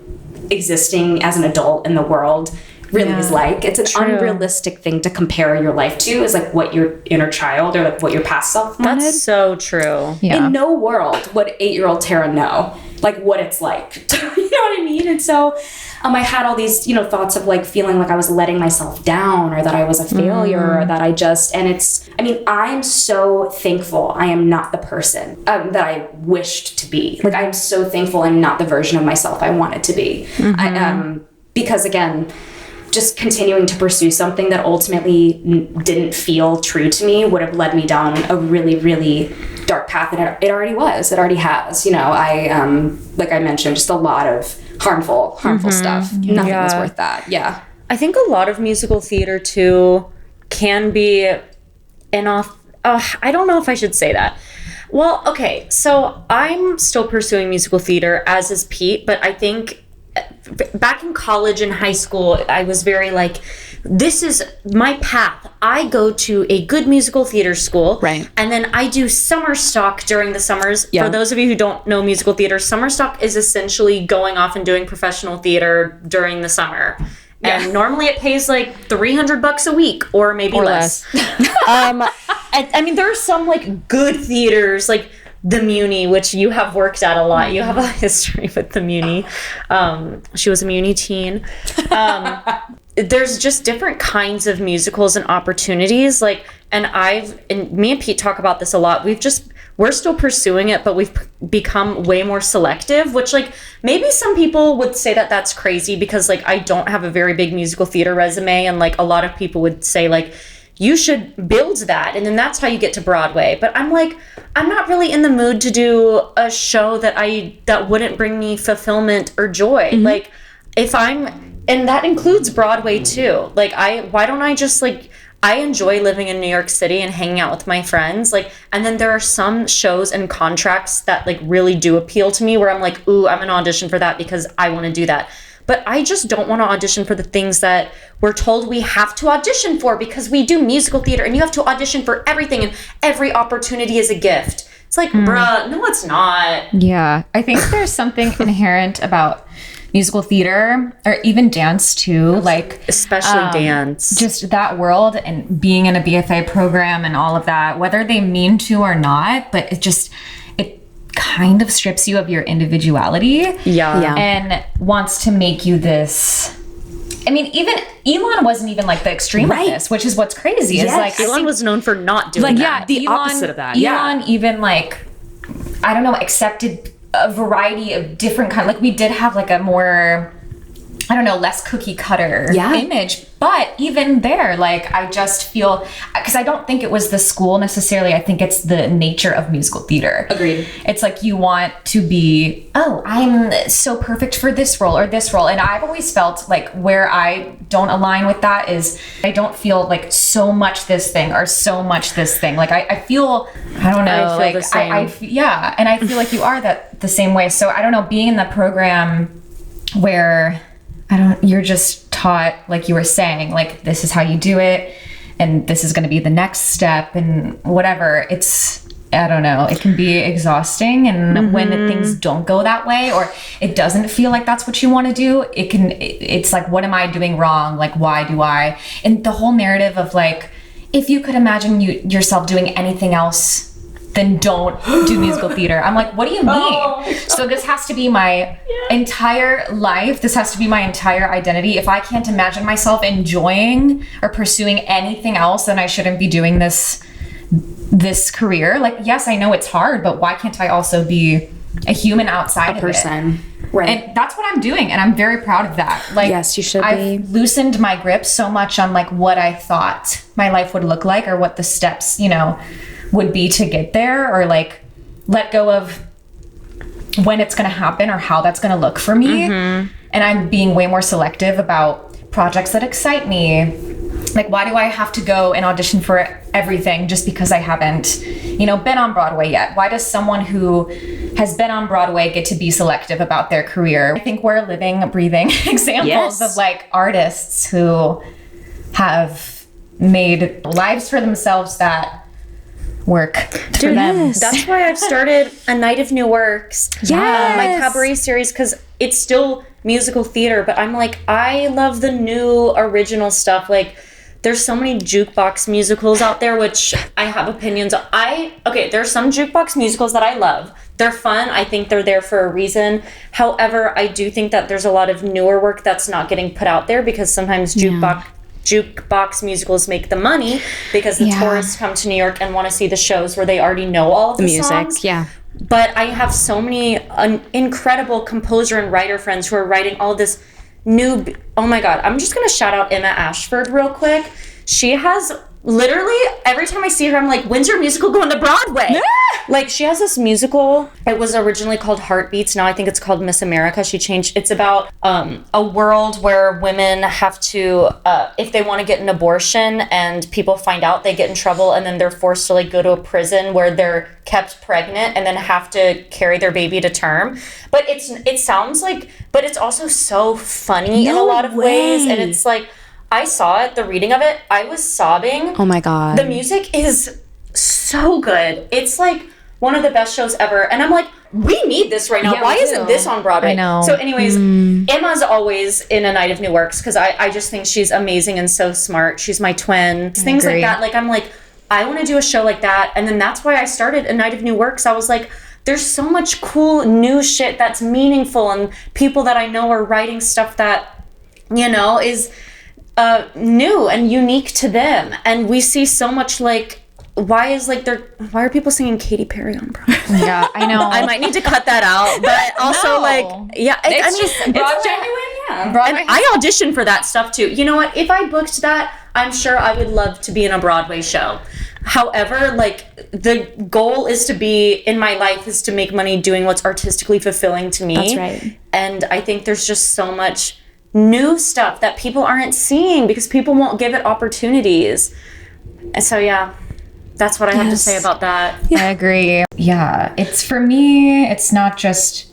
existing as an adult in the world really is like. It's an unrealistic thing to compare your life to, is like what your inner child or like what your past self wanted. That's so true. Yeah. In no world would 8-year-old Tara know like what it's like. You know what I mean? And so I had all these, thoughts of like feeling like I was letting myself down or that I was a failure or that I'm so thankful I am not the person that I wished to be. Like, I am so thankful I'm not the version of myself I wanted to be. Because again, just continuing to pursue something that ultimately didn't feel true to me would have led me down a really, really dark path. And it already was. It already has. Like I mentioned, just a lot of harmful stuff. Nothing was worth that. Yeah. I think a lot of musical theater too can be I don't know if I should say that. Well, okay, so I'm still pursuing musical theater, as is Pete, but I think back in college and high school, I was very like, this is my path. I go to a good musical theater school. Right. And then I do summer stock during the summers. Yeah. For those of you who don't know musical theater, summer stock is essentially going off and doing professional theater during the summer. Yeah. And normally it pays like $300 a week or maybe less. I mean, there are some like good theaters, like the Muni, which you have worked at a lot. You have a history with the Muni. She was a Muni teen. There's just different kinds of musicals and opportunities. Like, and me and Pete talk about this a lot. We're still pursuing it, but we've become way more selective, which like maybe some people would say that that's crazy because like I don't have a very big musical theater resume. And like a lot of people would say like, you should build that. And then that's how you get to Broadway. But I'm like, I'm not really in the mood to do a show that wouldn't bring me fulfillment or joy. Mm-hmm. Like and that includes Broadway too. Like why don't I just like, I enjoy living in New York City and hanging out with my friends. Like, and then there are some shows and contracts that like really do appeal to me where I'm like, ooh, I'm gonna audition for that because I want to do that. But I just don't want to audition for the things that we're told we have to audition for because we do musical theater and you have to audition for everything and every opportunity is a gift. It's like, bruh, no, it's not. Yeah. I think there's something inherent about musical theater or even dance too, like especially dance, just that world and being in a BFA program and all of that, whether they mean to or not, but it kind of strips you of your individuality. Yeah. And wants to make you this. I mean, even Elon wasn't even like the extreme of this, which is what's crazy. Yes. Is like Elon was known for not doing that. Yeah, the opposite of that. Elon even like, I don't know, accepted a variety of different kind. Like we did have like a more, I don't know, less cookie cutter image. But even there, like I just feel, because I don't think it was the school necessarily. I think it's the nature of musical theater. Agreed. It's like you want to be, oh, I'm so perfect for this role or this role. And I've always felt like where I don't align with that is I don't feel like so much this thing or so much this thing. Like I feel, I don't know, I feel the same. And I feel like you are the same way. So I don't know, being in the program where you're just taught, like you were saying, like this is how you do it and this is going to be the next step and whatever. It's, I don't know, it can be exhausting. And when things don't go that way or it doesn't feel like that's what you want to do, it's like, what am I doing wrong? Like, why do I? And the whole narrative of like, if you could imagine yourself doing anything else, then don't do musical theater. I'm like, what do you mean? So this has to be my entire life. This has to be my entire identity. If I can't imagine myself enjoying or pursuing anything else, then I shouldn't be doing this career. Like, yes, I know it's hard, but why can't I also be a human outside of it? Right. And that's what I'm doing. And I'm very proud of that. Like, yes, you should I've loosened my grip so much on like what I thought my life would look like or what the steps, would be to get there, or like let go of when it's going to happen or how that's going to look for me. And I'm being way more selective about projects that excite me. Like, why do I have to go and audition for everything just because I haven't, been on Broadway yet? Why does someone who has been on Broadway get to be selective about their career? I think we're living, breathing examples of like artists who have made lives for themselves that work for them. That's why I've started A Night of New Works. My cabaret series, because it's still musical theater, but I'm like, I love the new original stuff. Like, there's so many jukebox musicals out there, which I have opinions on. There's some jukebox musicals that I love. They're fun. I think they're there for a reason. However, I do think that there's a lot of newer work that's not getting put out there, because sometimes jukebox musicals make the money because the tourists come to New York and want to see the shows where they already know all of the music songs. But I have so many incredible composer and writer friends who are writing all this new. Oh my God, I'm just gonna shout out Emma Ashford real quick. She has literally, every time I see her, I'm like, when's your musical going to Broadway? Like, she has this musical. It was originally called Heartbeats. Now I think it's called Miss America. She changed. It's about a world where women have to, if they want to get an abortion and people find out, they get in trouble, and then they're forced to like go to a prison where they're kept pregnant and then have to carry their baby to term. But it sounds like, but it's also so funny in a lot of ways. And it's like, I saw it, the reading of it, I was sobbing. Oh my God. The music is so good. It's like one of the best shows ever. And I'm like, we need this right now. Why isn't this on Broadway? I know. So anyways, Emma's always in A Night of New Works, because I just think she's amazing and so smart. She's my twin. Things like that. Like, I'm like, I want to do a show like that. And then that's why I started A Night of New Works. I was like, there's so much cool new shit that's meaningful, and people that I know are writing stuff that, you know, is new and unique to them. And we see so much, like, why are people singing Katy Perry on Broadway? Yeah, I know. I might need to cut that out, but also it's genuine. Broadway and I auditioned for that stuff too. You know what? If I booked that, I'm sure I would love to be in a Broadway show. However, like, the goal is to be in my life is to make money doing what's artistically fulfilling to me. That's right. And I think there's just so much new stuff that people aren't seeing because people won't give it opportunities. And so, that's what I have to say about that. I agree. Yeah, it's, for me, it's not just,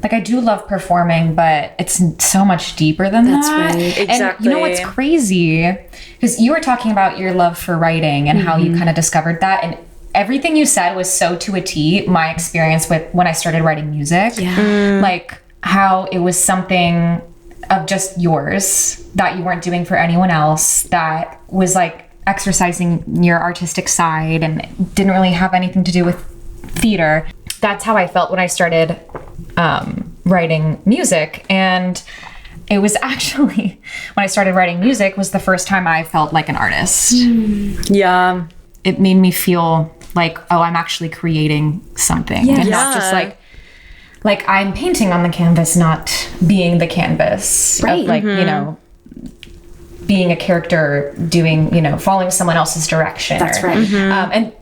like, I do love performing, but it's so much deeper than that. That's right. Exactly. And you know what's crazy? Because you were talking about your love for writing and how you kind of discovered that, and everything you said was so to a T my experience with when I started writing music. Like, how it was something of just yours that you weren't doing for anyone else, that was like exercising your artistic side and didn't really have anything to do with theater. That's how I felt when I started writing music. And it was actually, when I started writing music, was the first time I felt like an artist. Yeah. It made me feel like, oh, I'm actually creating something. And not just like I'm painting on the canvas, not being the canvas. Right. Of, like, you know, being a character, doing, you know, following someone else's direction. That's right. And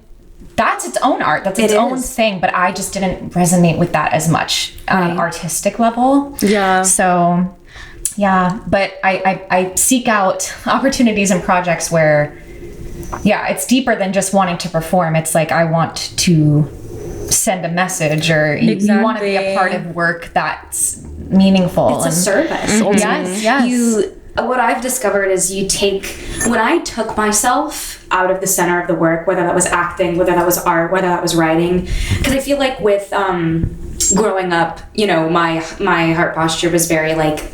that's its own art. That's its own thing. But I just didn't resonate with that as much on an artistic level. Yeah. So, yeah. But I seek out opportunities and projects where, it's deeper than just wanting to perform. It's like, I want to send a message, or you want to be a part of work that's meaningful. It's a service. Yes. What I've discovered is when I took myself out of the center of the work, whether that was acting, whether that was art, whether that was writing, because I feel like with growing up, you know, my heart posture was very like,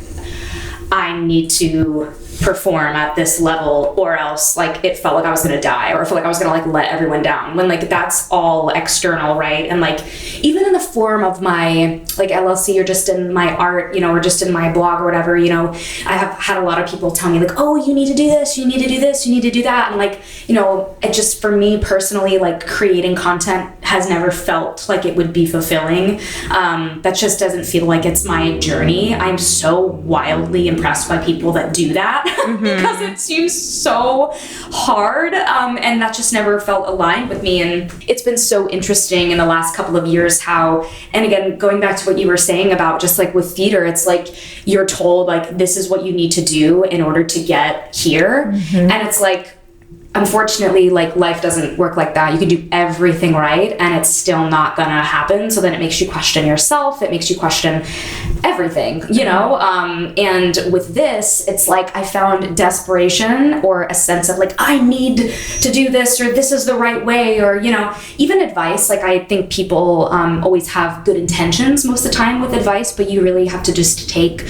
I need to perform at this level, or else like it felt like I was gonna die, or I felt like I was gonna like let everyone down, when like that's all external, right? And like even in the form of my like LLC, or just in my art, you know, or just in my blog or whatever, you know, I have had a lot of people tell me like, oh, you need to do this, you need to do this, you need to do that, and like, you know, it just, for me personally, like creating content has never felt like it would be fulfilling. That just doesn't feel like it's my journey. I'm so wildly impressed by people that do that. Because it seems so hard, and that just never felt aligned with me. And it's been so interesting in the last couple of years how, and again, going back to what you were saying about just like with theater, it's like you're told like this is what you need to do in order to get here, and it's like, unfortunately, like, life doesn't work like that. You can do everything right and it's still not gonna happen. So then it makes you question yourself. It makes you question everything, you know? And with this, it's like I found desperation or a sense of like, I need to do this, or this is the right way, or, you know, even advice. Like, I think people always have good intentions most of the time with advice, but you really have to just take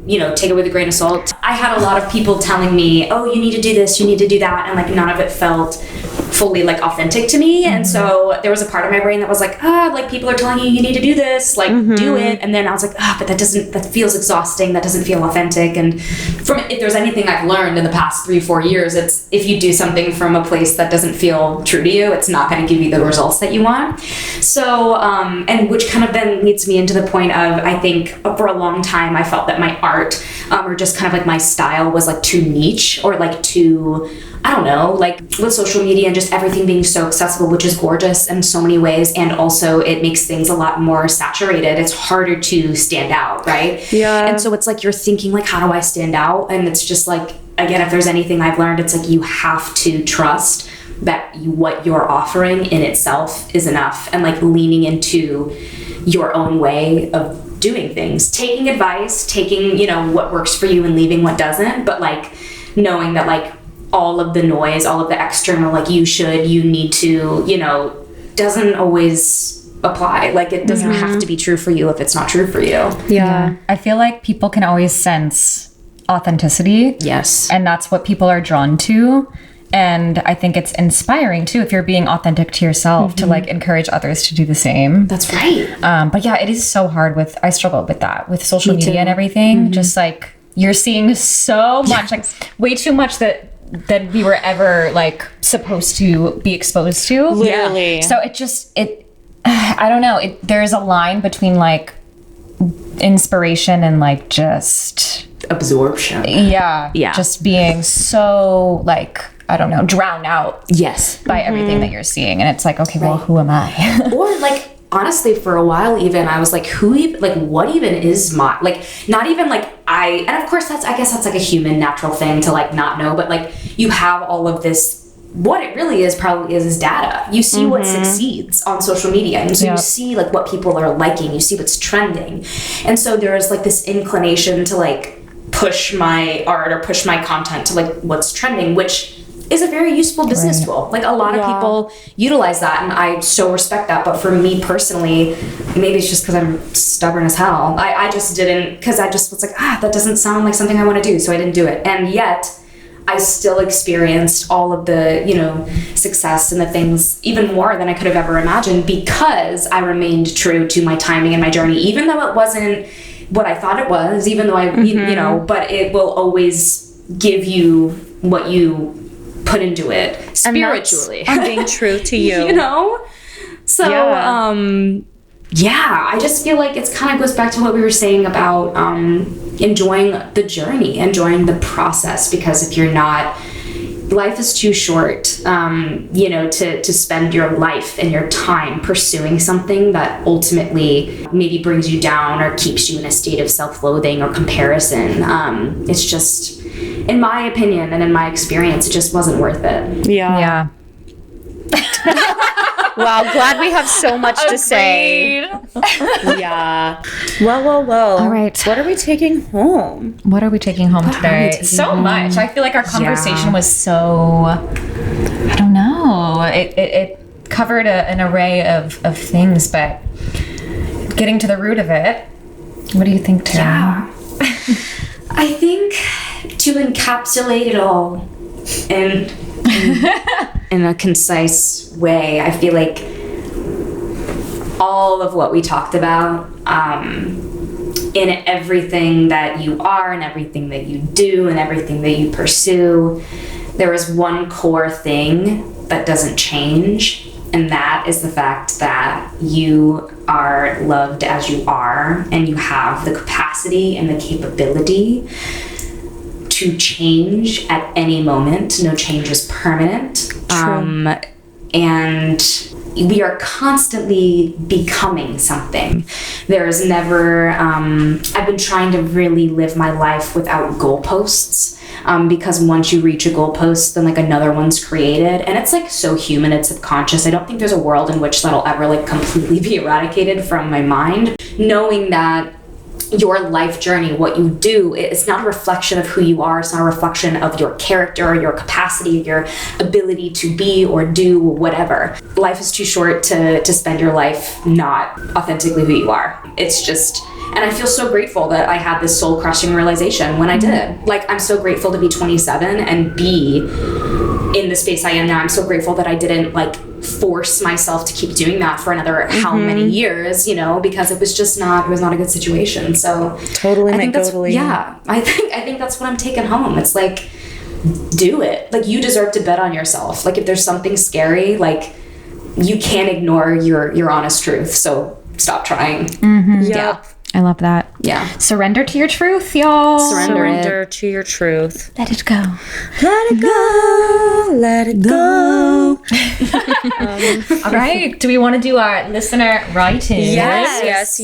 it with a grain of salt. I had a lot of people telling me, oh, you need to do this, you need to do that, and like none of it felt fully like authentic to me. And so there was a part of my brain that was like, like people are telling you need to do this, like do it. And then I was like, but that feels exhausting, that doesn't feel authentic. And if there's anything I've learned in the past 3-4 years, it's if you do something from a place that doesn't feel true to you, it's not going to give you the results that you want. So and which kind of then leads me into the point of, I think for a long time I felt that my art or just kind of like my style was like too niche, or like too, I don't know, like with social media and just everything being so accessible, which is gorgeous in so many ways. And also it makes things a lot more saturated. It's harder to stand out, right? Yeah. And so it's like you're thinking like, how do I stand out? And it's just like, again, if there's anything I've learned, it's like you have to trust that what you're offering in itself is enough, and like leaning into your own way of doing things, taking advice, taking, you know, what works for you and leaving what doesn't, but like knowing that like all of the noise, all of the external, like you need to, you know, doesn't always apply. Like it doesn't have to be true for you if it's not true for you. Yeah. I feel like people can always sense authenticity. Yes. And that's what people are drawn to. And I think it's inspiring too, if you're being authentic to yourself, to like encourage others to do the same. That's right. But yeah, it is so hard I struggle with that, with social media and everything. Just like, you're seeing so much, like way too much that we were ever like supposed to be exposed to. Literally. Yeah. So I don't know. There's a line between like inspiration and like just absorption. Yeah. Just being so like, I don't know, drowned out. Yes. By everything that you're seeing. And it's like, okay, well, who am I? Or like, honestly, for a while even, I was like, what even is my, like, not even like and of course I guess that's like a human natural thing to like not know, but like you have all of this, what it really is probably is data. You see what succeeds on social media. And so you see like what people are liking, you see what's trending. And so there's like this inclination to like push my art or push my content to like what's trending, which is a very useful business tool. Like a lot of people utilize that, and I so respect that. But for me personally, maybe it's just because I'm stubborn as hell. I just didn't, because I just was like, that doesn't sound like something I want to do, so I didn't do it. And yet I still experienced all of the, you know, success and the things even more than I could have ever imagined, because I remained true to my timing and my journey, even though it wasn't what I thought it was, even though you know, but it will always give you what you put into it spiritually. And being true to you. You know? So, I just feel like it's kind of goes back to what we were saying about enjoying the journey, enjoying the process, because if you're not, life is too short, you know, to spend your life and your time pursuing something that ultimately maybe brings you down or keeps you in a state of self-loathing or comparison. It's just, in my opinion and in my experience, it just wasn't worth it. Yeah. Wow, glad we have so much to say. Yeah. Well. All right. What are we taking home? What are we taking home today? So much. I feel like our conversation was so, I don't know. It covered an array of things, but getting to the root of it, what do you think, Tara? Yeah. I think to encapsulate it all in a concise way, I feel like all of what we talked about, in everything that you are and everything that you do and everything that you pursue, there is one core thing that doesn't change, and that is the fact that you are loved as you are, and you have the capacity and the capability to change at any moment. No change is permanent. And we are constantly becoming something. There is never, I've been trying to really live my life without goalposts, because once you reach a goalpost, then like another one's created, and it's like so human, it's subconscious. I don't think there's a world in which that'll ever like completely be eradicated from my mind. Knowing that your life journey, what you do, it's not a reflection of who you are. It's not a reflection of your character or your capacity, your ability to be or do whatever. Life is too short to spend your life not authentically who you are. It's just, and I feel so grateful that I had this soul crushing realization when I did. Like, I'm so grateful to be 27 and be in the space I am now. I'm so grateful that I didn't like force myself to keep doing that for another how many years, you know, because it was just not, it was not a good situation. So totally, I think I think that's what I'm taking home. It's like, do it. Like, you deserve to bet on yourself. Like, if there's something scary, like, you can't ignore your honest truth. So stop trying. Yeah. I love that. Yeah. Surrender to your truth, y'all. Surrender to your truth. Let it go. Let it go. Let it go. All right. Do we want to do our listener write-in? Yes.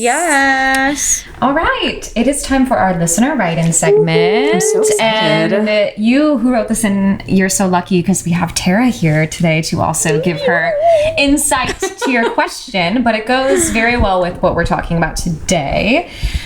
All right. It is time for our listener write-in segment. I'm so excited. And you who wrote this in, you're so lucky because we have Tara here today to also give her insight to your question, but it goes very well with what we're talking about today.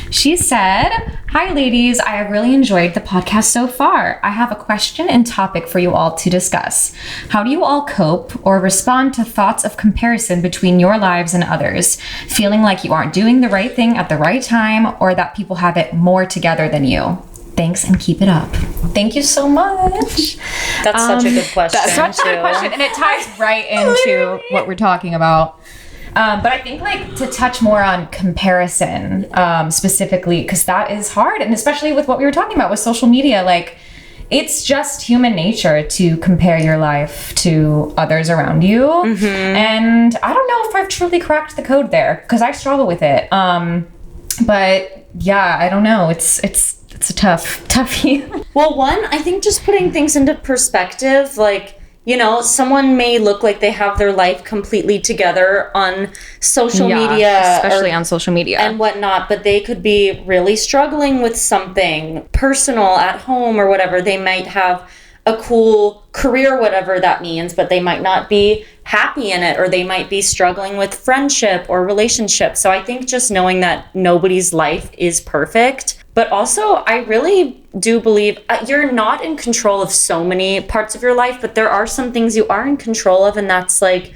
She said, "Hi ladies, I have really enjoyed the podcast so far. I have a question and topic for you all to discuss. How do you all cope or respond to thoughts of comparison between your lives and others? Feeling like you aren't doing the right thing at the right time, or that people have it more together than you? Thanks and keep it up." Thank you so much. That's such a good question. That's such a good question, and it ties right into what we're talking about. But I think like to touch more on comparison specifically, because that is hard. And especially with what we were talking about with social media, like it's just human nature to compare your life to others around you. And I don't know if I've truly cracked the code there because I struggle with it. But yeah, I don't know. It's a tough. Well, one, I think just putting things into perspective, like, you know, someone may look like they have their life completely together on social media. Especially on social media. And whatnot, but they could be really struggling with something personal at home or whatever. They might have a cool career, whatever that means, but they might not be happy in it, or they might be struggling with friendship or relationship. So I think just knowing that nobody's life is perfect. But also, I really do believe you're not in control of so many parts of your life, but there are some things you are in control of, and that's like,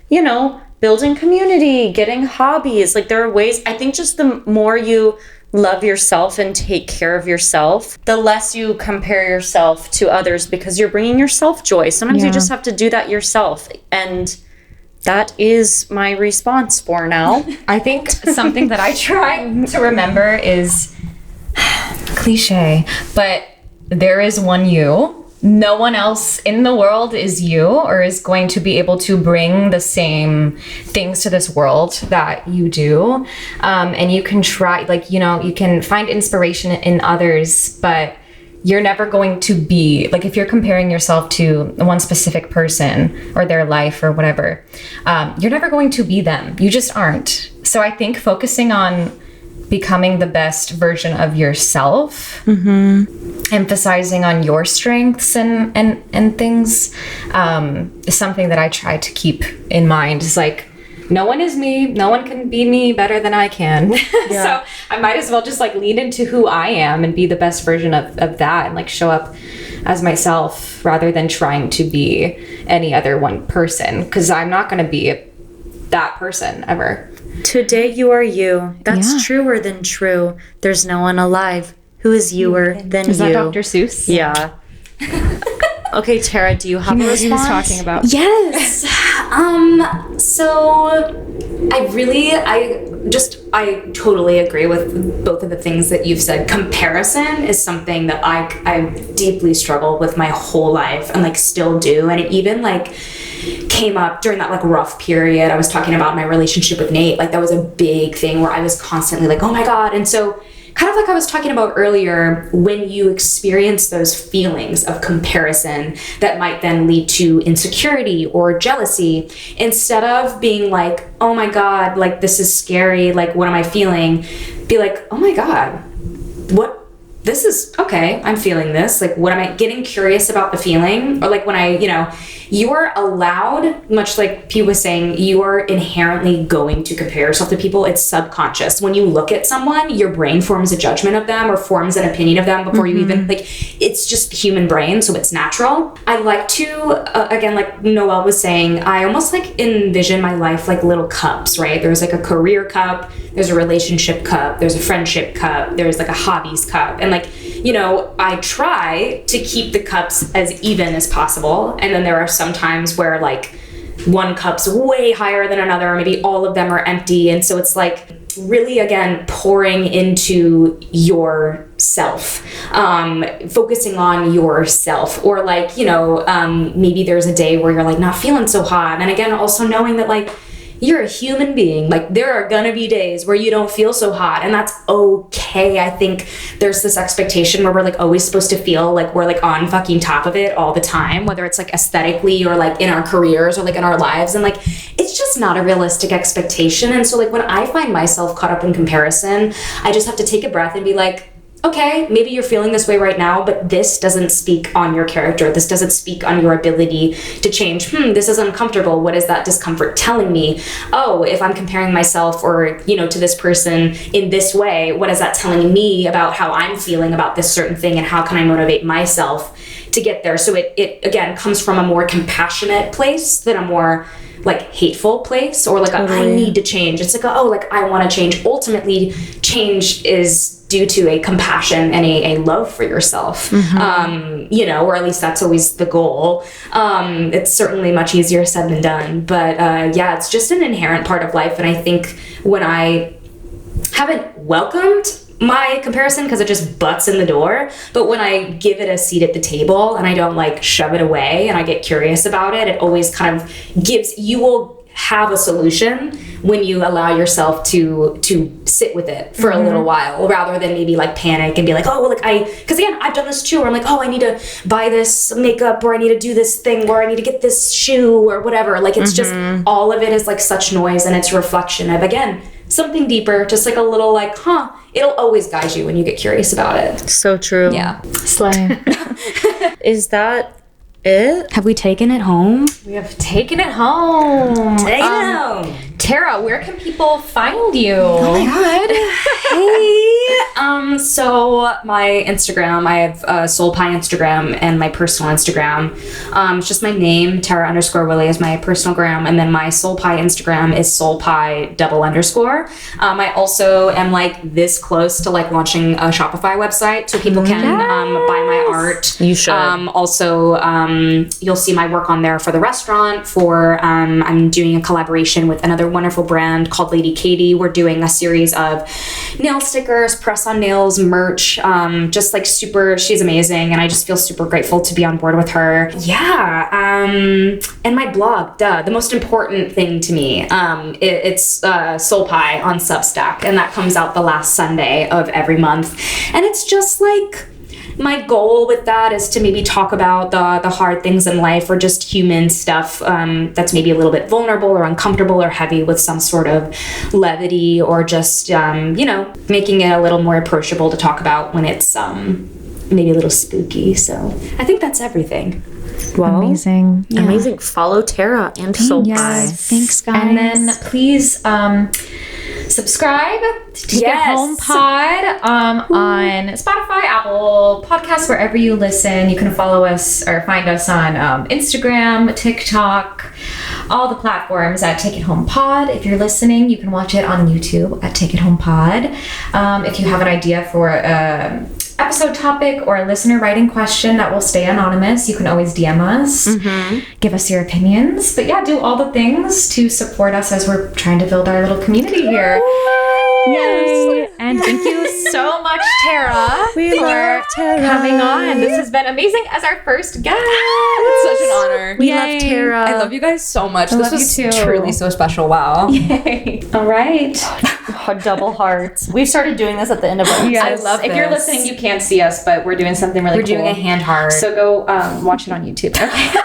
you know, building community, getting hobbies. Like, there are ways, I think just the more you love yourself and take care of yourself, the less you compare yourself to others, because you're bringing yourself joy. Sometimes you just have to do that yourself. And that is my response for now. I think something that I try to remember is cliche, but there is one you. No one else in the world is you, or is going to be able to bring the same things to this world that you do. And you can try, like, you know, you can find inspiration in others, but you're never going to be, like, if you're comparing yourself to one specific person or their life or whatever, you're never going to be them. You just aren't. So I think focusing on becoming the best version of yourself, emphasizing on your strengths and things, is something that I try to keep in mind. It's like, no one is me. No one can be me better than I can. So I might as well just like lean into who I am and be the best version of that, and like show up as myself rather than trying to be any other one person, because I'm not going to be that person ever. Today you are you. That's truer than true. There's no one alive who is youer than Is you. that Dr. Seuss? Yeah. Okay, Tara, do you have a response? He was talking about. Yes. So I totally agree with both of the things that you've said. Comparison is something that I deeply struggle with my whole life, and like still do. And it even like came up during that like rough period I was talking about my relationship with Nate. Like that was a big thing where I was constantly like, oh my God. And so kind of like I was talking about earlier, when you experience those feelings of comparison that might then lead to insecurity or jealousy, instead of being like, oh my God, like this is scary, like what am I feeling? Be like, oh my God, this is okay, I'm feeling this. Like, what am I getting curious about the feeling? Or like when you are allowed, much like P was saying, you are inherently going to compare yourself to people. It's subconscious. When you look at someone, your brain forms a judgment of them or forms an opinion of them before you even, it's just the human brain, so it's natural. I like to, again, like Noelle was saying, I almost like envision my life like little cups, right? There's like a career cup, there's a relationship cup, there's a friendship cup, there's like a hobbies cup. And I try to keep the cups as even as possible. And then there are some times where like one cup's way higher than another, or maybe all of them are empty. And so it's like really, again, pouring into yourself, focusing on yourself, or like, maybe there's a day where you're like not feeling so hot. And again, also knowing that like, you're a human being. Like there are gonna be days where you don't feel so hot, and that's okay. I think there's this expectation where we're like always supposed to feel like we're like on fucking top of it all the time, whether it's like aesthetically or like in our careers or like in our lives. And like, it's just not a realistic expectation. And so like when I find myself caught up in comparison, I just have to take a breath and be like, okay, maybe you're feeling this way right now, but this doesn't speak on your character. This doesn't speak on your ability to change. This is uncomfortable. What is that discomfort telling me? Oh, if I'm comparing myself or, to this person in this way, what is that telling me about how I'm feeling about this certain thing, and how can I motivate myself to get there? So it again comes from a more compassionate place than a more like hateful place, or like I need to change. It's like, I want to change. Ultimately, change is due to a compassion and a love for yourself, or at least that's always the goal. It's certainly much easier said than done, but it's just an inherent part of life. And I think when I haven't welcomed my comparison, because it just butts in the door, but when I give it a seat at the table and I don't like shove it away and I get curious about it, it always kind of you will have a solution when you allow yourself to sit with it for a little while, rather than maybe like panic and be like, because again, I've done this too, where I'm like, I need to buy this makeup, or I need to do this thing, or I need to get this shoe or whatever. Like it's just, all of it is like such noise, and it's a reflection of, again, something deeper, just like a little like, it'll always guide you when you get curious about it. So true. Yeah. Slay. Is that it? Have we taken it home? We have taken it home. Damn. Tara, where can people find you? Oh my God. Hey. So my Instagram, I have Soul Pie Instagram and my personal Instagram. It's just my name, Tara _Willey is my personal gram. And then my Soul Pie Instagram is Soul Pie _. I also am like this close to like launching a Shopify website, so people can buy my art. You should. Also, you'll see my work on there for the restaurant. I'm doing a collaboration with another wonderful brand called Lady Katie. We're doing a series of nail stickers, press-on nails, merch, just like she's amazing, and I just feel super grateful to be on board with her. And my blog, the most important thing to me, it's Soul Pie on Substack, and that comes out the last Sunday of every month. And it's just like, my goal with that is to maybe talk about the hard things in life, or just human stuff that's maybe a little bit vulnerable or uncomfortable or heavy, with some sort of levity, or just, making it a little more approachable to talk about when it's maybe a little spooky. So I think that's everything. Wow. Amazing. Yeah. Amazing. Follow Tara and Soul Pie. Thanks, guys. And then please subscribe to Take It Home Pod on Spotify, Apple Podcasts, wherever you listen. You can follow us or find us on Instagram, TikTok, all the platforms at Take It Home Pod. If you're listening, you can watch it on YouTube at Take It Home Pod. If you have an idea for episode topic or a listener writing question that will stay anonymous, you can always DM us, give us your opinions. But do all the things to support us as we're trying to build our little community here. Yay! And thank you so much, Tara, We love Tara. coming on. This has been amazing as our first guest. It's such an honor. We love Tara. I love you guys so much. I This love was you too. truly so special. Wow. All right. Double hearts. We've started doing this at the end of our I love this. If you're listening, you can't see us, but we're doing something really cool. We're doing a hand heart. So go watch it on YouTube. Okay.